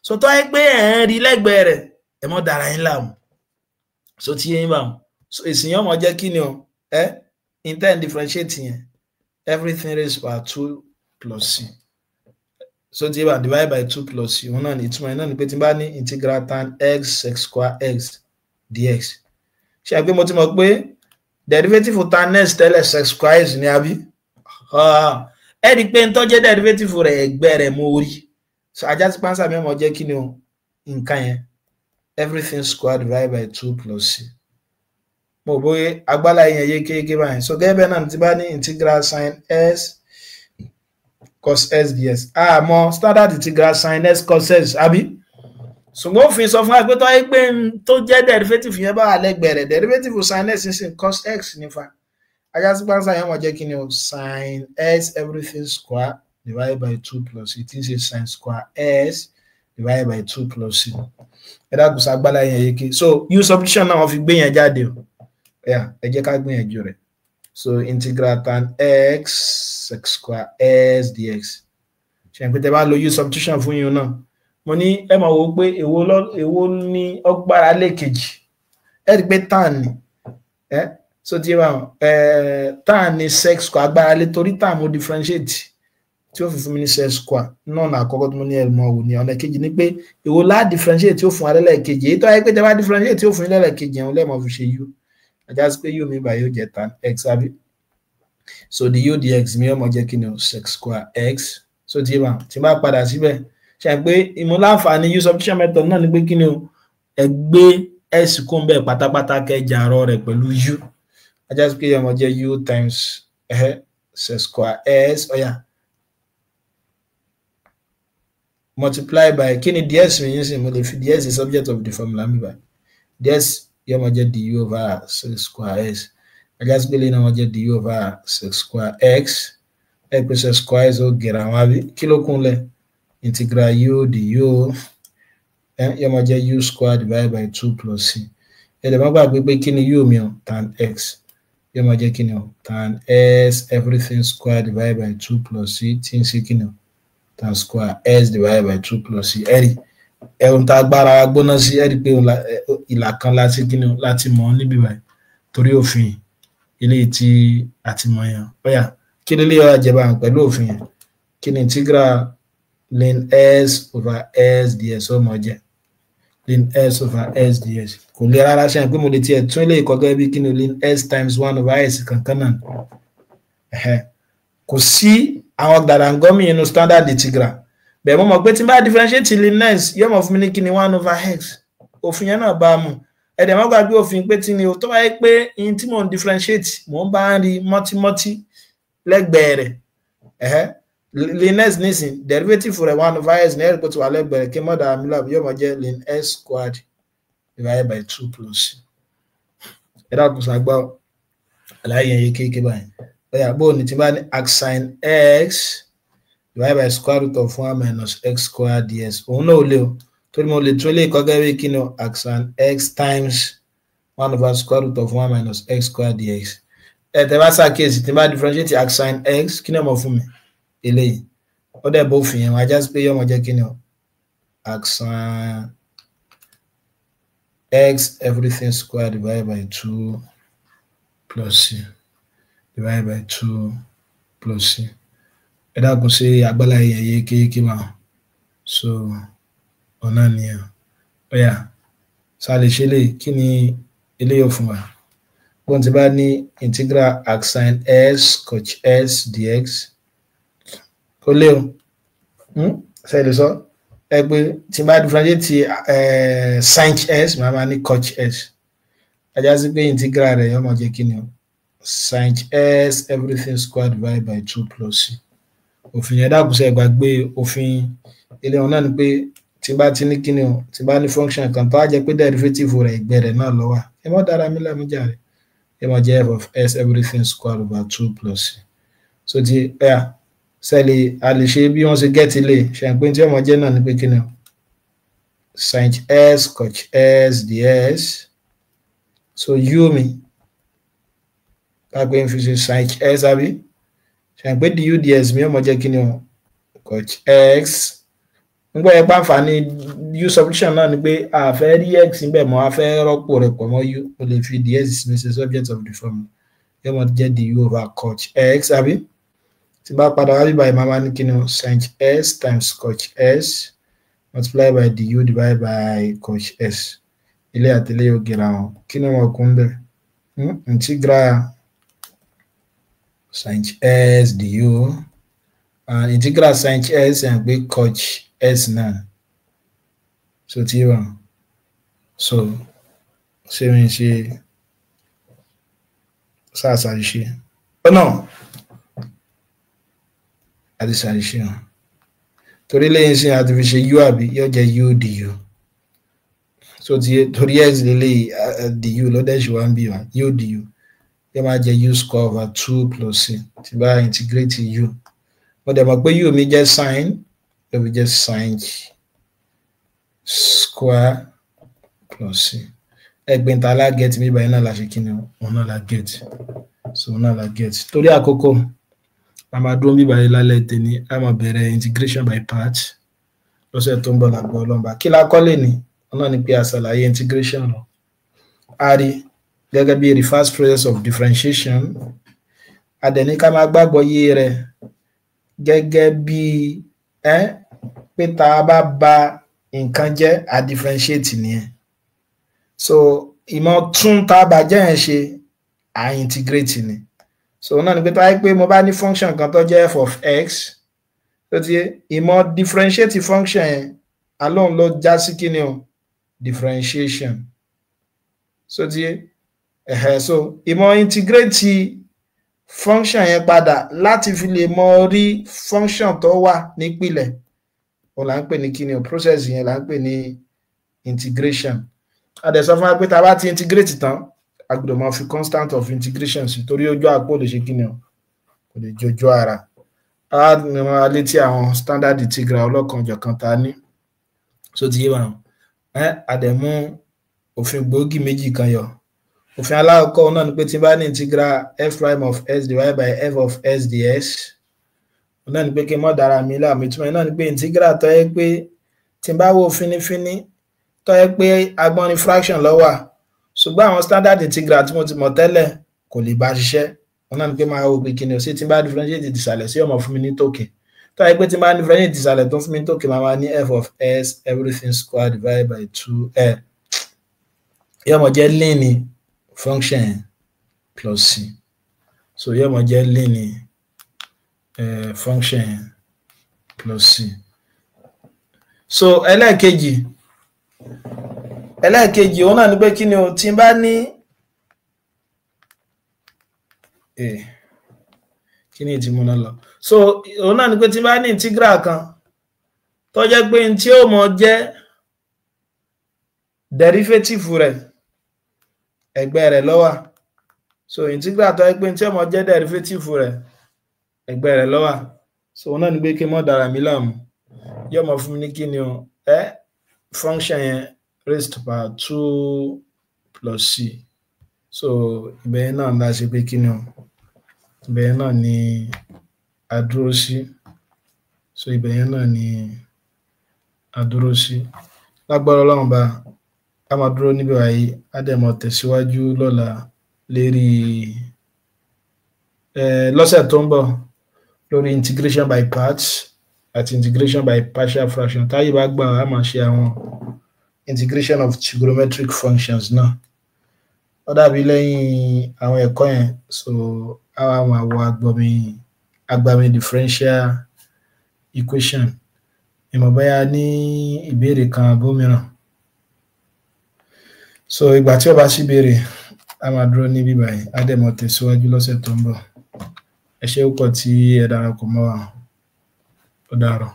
so tó yẹ pé ẹ̀ ń rí lẹ́gbẹ̀ẹ́ rẹ̀ ẹ mọ́ dára yín láàmú so tí yẹn bá wọn so èsì yẹn mọ̀ jẹ́ kí ni o intend differentiate yẹn everything raised by 2 plus c so tí yẹn bá divide by 2 plus c wọn náà ní ìtumọ̀ yẹn náà ni pé tí n bá ní integral tan x sec square x dx ṣe àgbé mo ti mọ̀ pé derivative tan x tẹ́lẹ̀ sec square x ní àbí ẹ rí i pé n tó jẹ́ derivative rẹ̀ ẹgbẹ́ rẹ̀ mo rí so ajá sí pánsá mi mọ̀ jẹ́ kí ni o nǹkan yẹn everything square divided by 2 plus c mo bóyá agbára yẹn yé kéèké báyìí so gẹ́gẹ́ bẹ́ẹ̀ náà ti bá ní integral sin s cos s ds àmọ́ standard integral sin s cos s àbí ṣùgbọ́n òfin sọ fún wa pé tó yẹ pé tó jẹ́ derivative yẹn bá wà lẹ́gbẹ̀ẹ́ rẹ̀ derivative sin s sin cos x nífa ajá sí pánsá yẹn mọ̀ jẹ́ kí ni o sin s everything square divided by 2 plus c tí ń ṣe sin square s divided by 2 plus c ẹ dákun sí agbára yẹn yé ké so u substitution náà wọ́n fi gbé yẹn jáde o ẹ jẹ́ ká gbìyànjú rẹ̀ so integral tan x sec square s dx ṣe n pé tẹ́ bá lo u substitution fún yín náà mo ní ẹ máa wò ó pé èwo ní ọgbára lẹ́ẹ̀kejì ẹ rí i pé tan ni so tí ẹ bá tan ni sec square agbára lé torí tan mo differentiate tí ó fi fún mi ní sec square náà nà àkọ́kọ́ tó mo ní ẹ mọ̀ wò ní ọ̀nà kejì ni pé èwo lá differentiate tí ó fún wa lẹ́ẹ̀kejì èyí tó ayé pé tẹ́ bá differentiate tí ó fún yín lẹ́ẹ̀kejì yẹn lẹ́ẹ̀mọ́ fi ṣe u ajá sí pé u mi bá yóò jẹ tan x àbí so the u dx mi ọmọ jẹ́ kí ni o sec square x so tí bá padà síbẹ̀ ṣe pé ìmúláǹfààní u substitution method náà ni pé kí ni o ẹ gbé s kún bẹ́ẹ̀ pátápátá kẹjà àrọ rẹ̀ pẹ̀lú u ajá sí pé ọmọ jẹ́ u times sec square s ọ̀yà multiply by kí ni ds mi yín sì mo lè fi ds is subject of the formula mi by ds yóò máa jẹ́ du over sec square s ajá sí pé lè náà máa jẹ́ du over sec square x ẹ pé sec square s ó gẹ̀rẹ̀ àwọn àbí kí ló kún lẹ̀ integral u du yóò máa jẹ́ u square divided by 2 plus c ẹ lè má gbàgbé pé kí ni u mi o tan x yóò máa jẹ́ kí ni o tan s everything square divided by 2 plus c tí ń ṣe kí ni o tan square s divided by 2 plus c ẹ̀rí ẹ̀rùn tá agbára gbóná sí ẹ̀rí pé ìlà kan láti kí ni láti mọ̀ níbí báyìí torí òfin eléyìí tí a ti mọ̀ yẹn ọ̀yà kí ni eléyìí ọ̀yà jẹba pẹ̀lú òfin yẹn kí ni integral ln s over s ds ọmọ jẹ́ ln s over s ds kò lè rárá ṣe pé mo lè tiẹ̀ tún eléyìí kọ́ gẹ́gẹ́ bí kí ni ln s times 1 over s kankan náà kò sí àwọn gbàdàngọ́mì inú standard integral bẹ́ẹ̀ mo mọ̀ pé tí n bá differentiate ln s yóò mọ̀ fún mi ní kí ni 1 over x òfin yẹn náà bá mu ẹ̀dẹ̀ má gbàgbé òfin pé tí ni o tó wáyé pé in tí mò ń differentiate mò ń bá ń rí mọ́tímọ́tí lẹ́gbẹ̀ẹ́ rẹ̀ ln s nísìn derivative rẹ̀ 1 over s ní ẹ̀rí pé tí wà lẹ́gbẹ̀ẹ́ rẹ̀ kí mọ́dà amílà yóò mọ̀ jẹ́ ln s squared divided by 2 plus ẹ̀dá àkùsà gbá àlàyé yẹn kéèké báyìí ọ̀yà bóò ní tí bá ní arc sin x divided by square root of 1 minus x squared ds òun náà ò lè o torí mo lè tún lè kọ́ gẹ́gẹ́ bí kí ni arc sin x times 1 over square root of 1 minus x squared dx. Tẹ́ bá ṣàkíyèsí tí n bá differentiate arcsine x kí ni ó mọ̀ fún mi eléyìí ó dẹ̀ bó fi yẹn wọ́n ajá sí pé yóò mọ̀ jẹ́ kí ni o arcsine x everything squared divided by 2 plus c divided by 2 plus c. Ẹ dákun sí agbára yẹn yékéyéké máa so ọ̀nà nìyẹn ó yá sá lè ṣe lè kí ni eléyìí ó fún wa gbọ́n tí bá ní integral arcsine s cosh s dx kó lé o ṣe lè sọ ẹ pé tí bá differentiate sin s máa ní cosh s ajá sí pé integral rẹ̀ yóò máa jẹ́ kí ni o sin s everything squared divided by 2 plus c. Òfin yẹn dákun sí ẹ gbàgbé òfin ilé wọn náà ni pé tí bá ti ní kí ni o tí bá ní function kan tó á jẹ́ pé derivative rẹ̀ ìgbẹ́ rẹ̀ náà ló wà ẹ mọ́ dára mi láàmú jàre ẹ mọ́ jẹ́ f of s everything squared over 2 plus c. So ti ẹ sẹ́ẹ̀lì a lè ṣe bí wọ́n ṣe get ilé ṣe ń pín tí ọmọ jẹ́ náà ni pé kí ni o sin s cosh s ds so u mi kápẹ́ ń fi ṣe sin s àbí ṣe ń pé du ds mi ọmọ jẹ́ kí ni o cosh x nígbà yẹn pàǹfààní u substitution náà ni pé a fẹ́ rí x níbẹ̀ mọ́ a fẹ́ rọ́pò rẹ̀ pọ̀ mọ́ u o lè fi ds mi ṣe subject of the formula yóò mọ̀ jẹ́ du over cosh x àbí tí bá padà wá bíbá ìmáa máa ní kí ni o sin s times cosh s multiply by du divided by cosh s ilé àti ilé yóò gẹ̀rà wọn kí ni wọn kún bẹ̀ integral sin s du and integral sin s and pé cosh s náà so tí wọn so ṣé mi ṣe sáàsà ṣe ọ náà àti ṣàṣìṣe hàn torí lẹ́yìn sí àti fi ṣe u àbí yóò jẹ́ u du so torí x lélẹ̀ du lọ́dẹ̀ ṣe wá ń bí wa u du yóò máa jẹ́ u square over 2 plus c tí bá integrate u mo dẹ̀ mọ̀ pé u mi jẹ́ sin ló fi jẹ́ sin square plus c ẹgbẹ́ ta la get mi báyìí náà la ṣe kí ni òun náà la get so òun náà la get torí àkókò a máa dúró bíbá yìí lálẹ́ tèmi a máa bẹ̀rẹ̀ integration by parts lọ́sẹ̀ tó ń bọ̀ lágbó ọlọ́mọba kí la kọ́ lè ní ọ̀nà ni pé a ṣàlàyé integration lọ a rí gẹ́gẹ́ bí reverse process of differentiation a dẹ̀ ní ká máa gbàgbọ́ yé rẹ̀ gẹ́gẹ́ bí pé tá a bá ba nǹkan jẹ́ a differentiate nìyẹn so ìmọ̀ tún tá a bá jẹ́ yẹn ṣe a integrate ni so náà ni pé tó wáyé pé mo bá ní function kan tó jẹ́ f of x tó ti ìmọ̀ differentiate function yẹn alone ló já sí kí ni o differentiation so ti so ìmọ̀ integrate function yẹn padà láti fi lè mọ rí function tó wà nípìlẹ̀ o là ń pè ní kí ni o process yẹn là ń pè ní integration a dẹ̀ sọ fún wa pé tá a bá ti integrate tán a gbọ́dọ̀ máa fi constant of integration sí torí ojú àpò lè ṣe kí ni o kò lè jojú ara a ní wọn létí àwọn standard integral ọlọ́kanòjọ̀kan tá a ní so ti yé wa a dẹ̀ mú òfin gbòógì méjì kan yọ òfin alákọ̀ọ́kọ́ náà ni pé tí bá ní integral f prime of s divided by f of s ds náà ni pé kí n mọ̀ dára mi láàmú ìtumọ̀ náà ni pé integral tó yẹ pé tí n bá wo fínífíní tó yẹ pé agbọ́n ní fraction ló wà ṣùgbọ́n àwọn standard integral tí mo ti mọ̀ tẹ́lẹ̀ kò lè bá ṣiṣẹ́ wọn náà ni pé máa wo pé kí ni o sí tí n bá differentiate ìsàlẹ̀ sí ọmọ fún mi ní tòkè tó yẹ pé tí n bá differentiate ìsàlẹ̀ tó fún mi ní tòkè máa ní f of s everything squared divided by 2 yóò mọ̀ jẹ́ linear function plus c so yóò mọ̀ jẹ́ linear function plus c so ẹlẹ́ẹ̀kejì òun náà ni pé kí ni o tí n bá ní kí ni tí mo náà lọ so òun náà ni pé tí n bá ní integral kan tó jẹ́ pé tí ó mọ̀ jẹ́ derivative rẹ̀ ẹgbẹ́ rẹ̀ ló wà so integral tó jẹ́ pé tí ó mọ̀ jẹ́ derivative rẹ̀ ẹgbẹ́ rẹ̀ ló wà so òun náà ni pé kí n mọ̀ dára mi láàmú yóò mọ̀ fún mi ní kí ni o function yẹn raised to power 2 plus c so ibẹ̀ náà la ṣe pé kí ni o ibẹ̀ náà ni a dúró sí so ibẹ̀ náà ni a dúró sí lágbára Ọlọ́run bá a máa dúró níbi wáyé á dẹ̀ mọ̀ tẹ̀síwájú lọ́la lérí lọ́sẹ̀ tó ń bọ̀ lórí integration by parts àti integration by partial fraction táyé bá gbà á máa ṣe àwọn integration of trigonometric functions náà ó dàbí lẹ́yìn àwọn ẹ̀kọ́ yẹn so àwọn àwọ̀ agbami differential equation ìmọ̀ bóyá ní ìbéèrè kan àbó mìíràn so ìgbà tí ó bá sí ìbéèrè a máa dúró níbí báyìí á dẹ̀ mọ̀ tẹ̀síwájú lọ́sẹ̀ tó ń bọ̀ ẹ ṣé púpọ̀ tí ẹ darapọ̀ mọ́ wa ó dàárọ̀.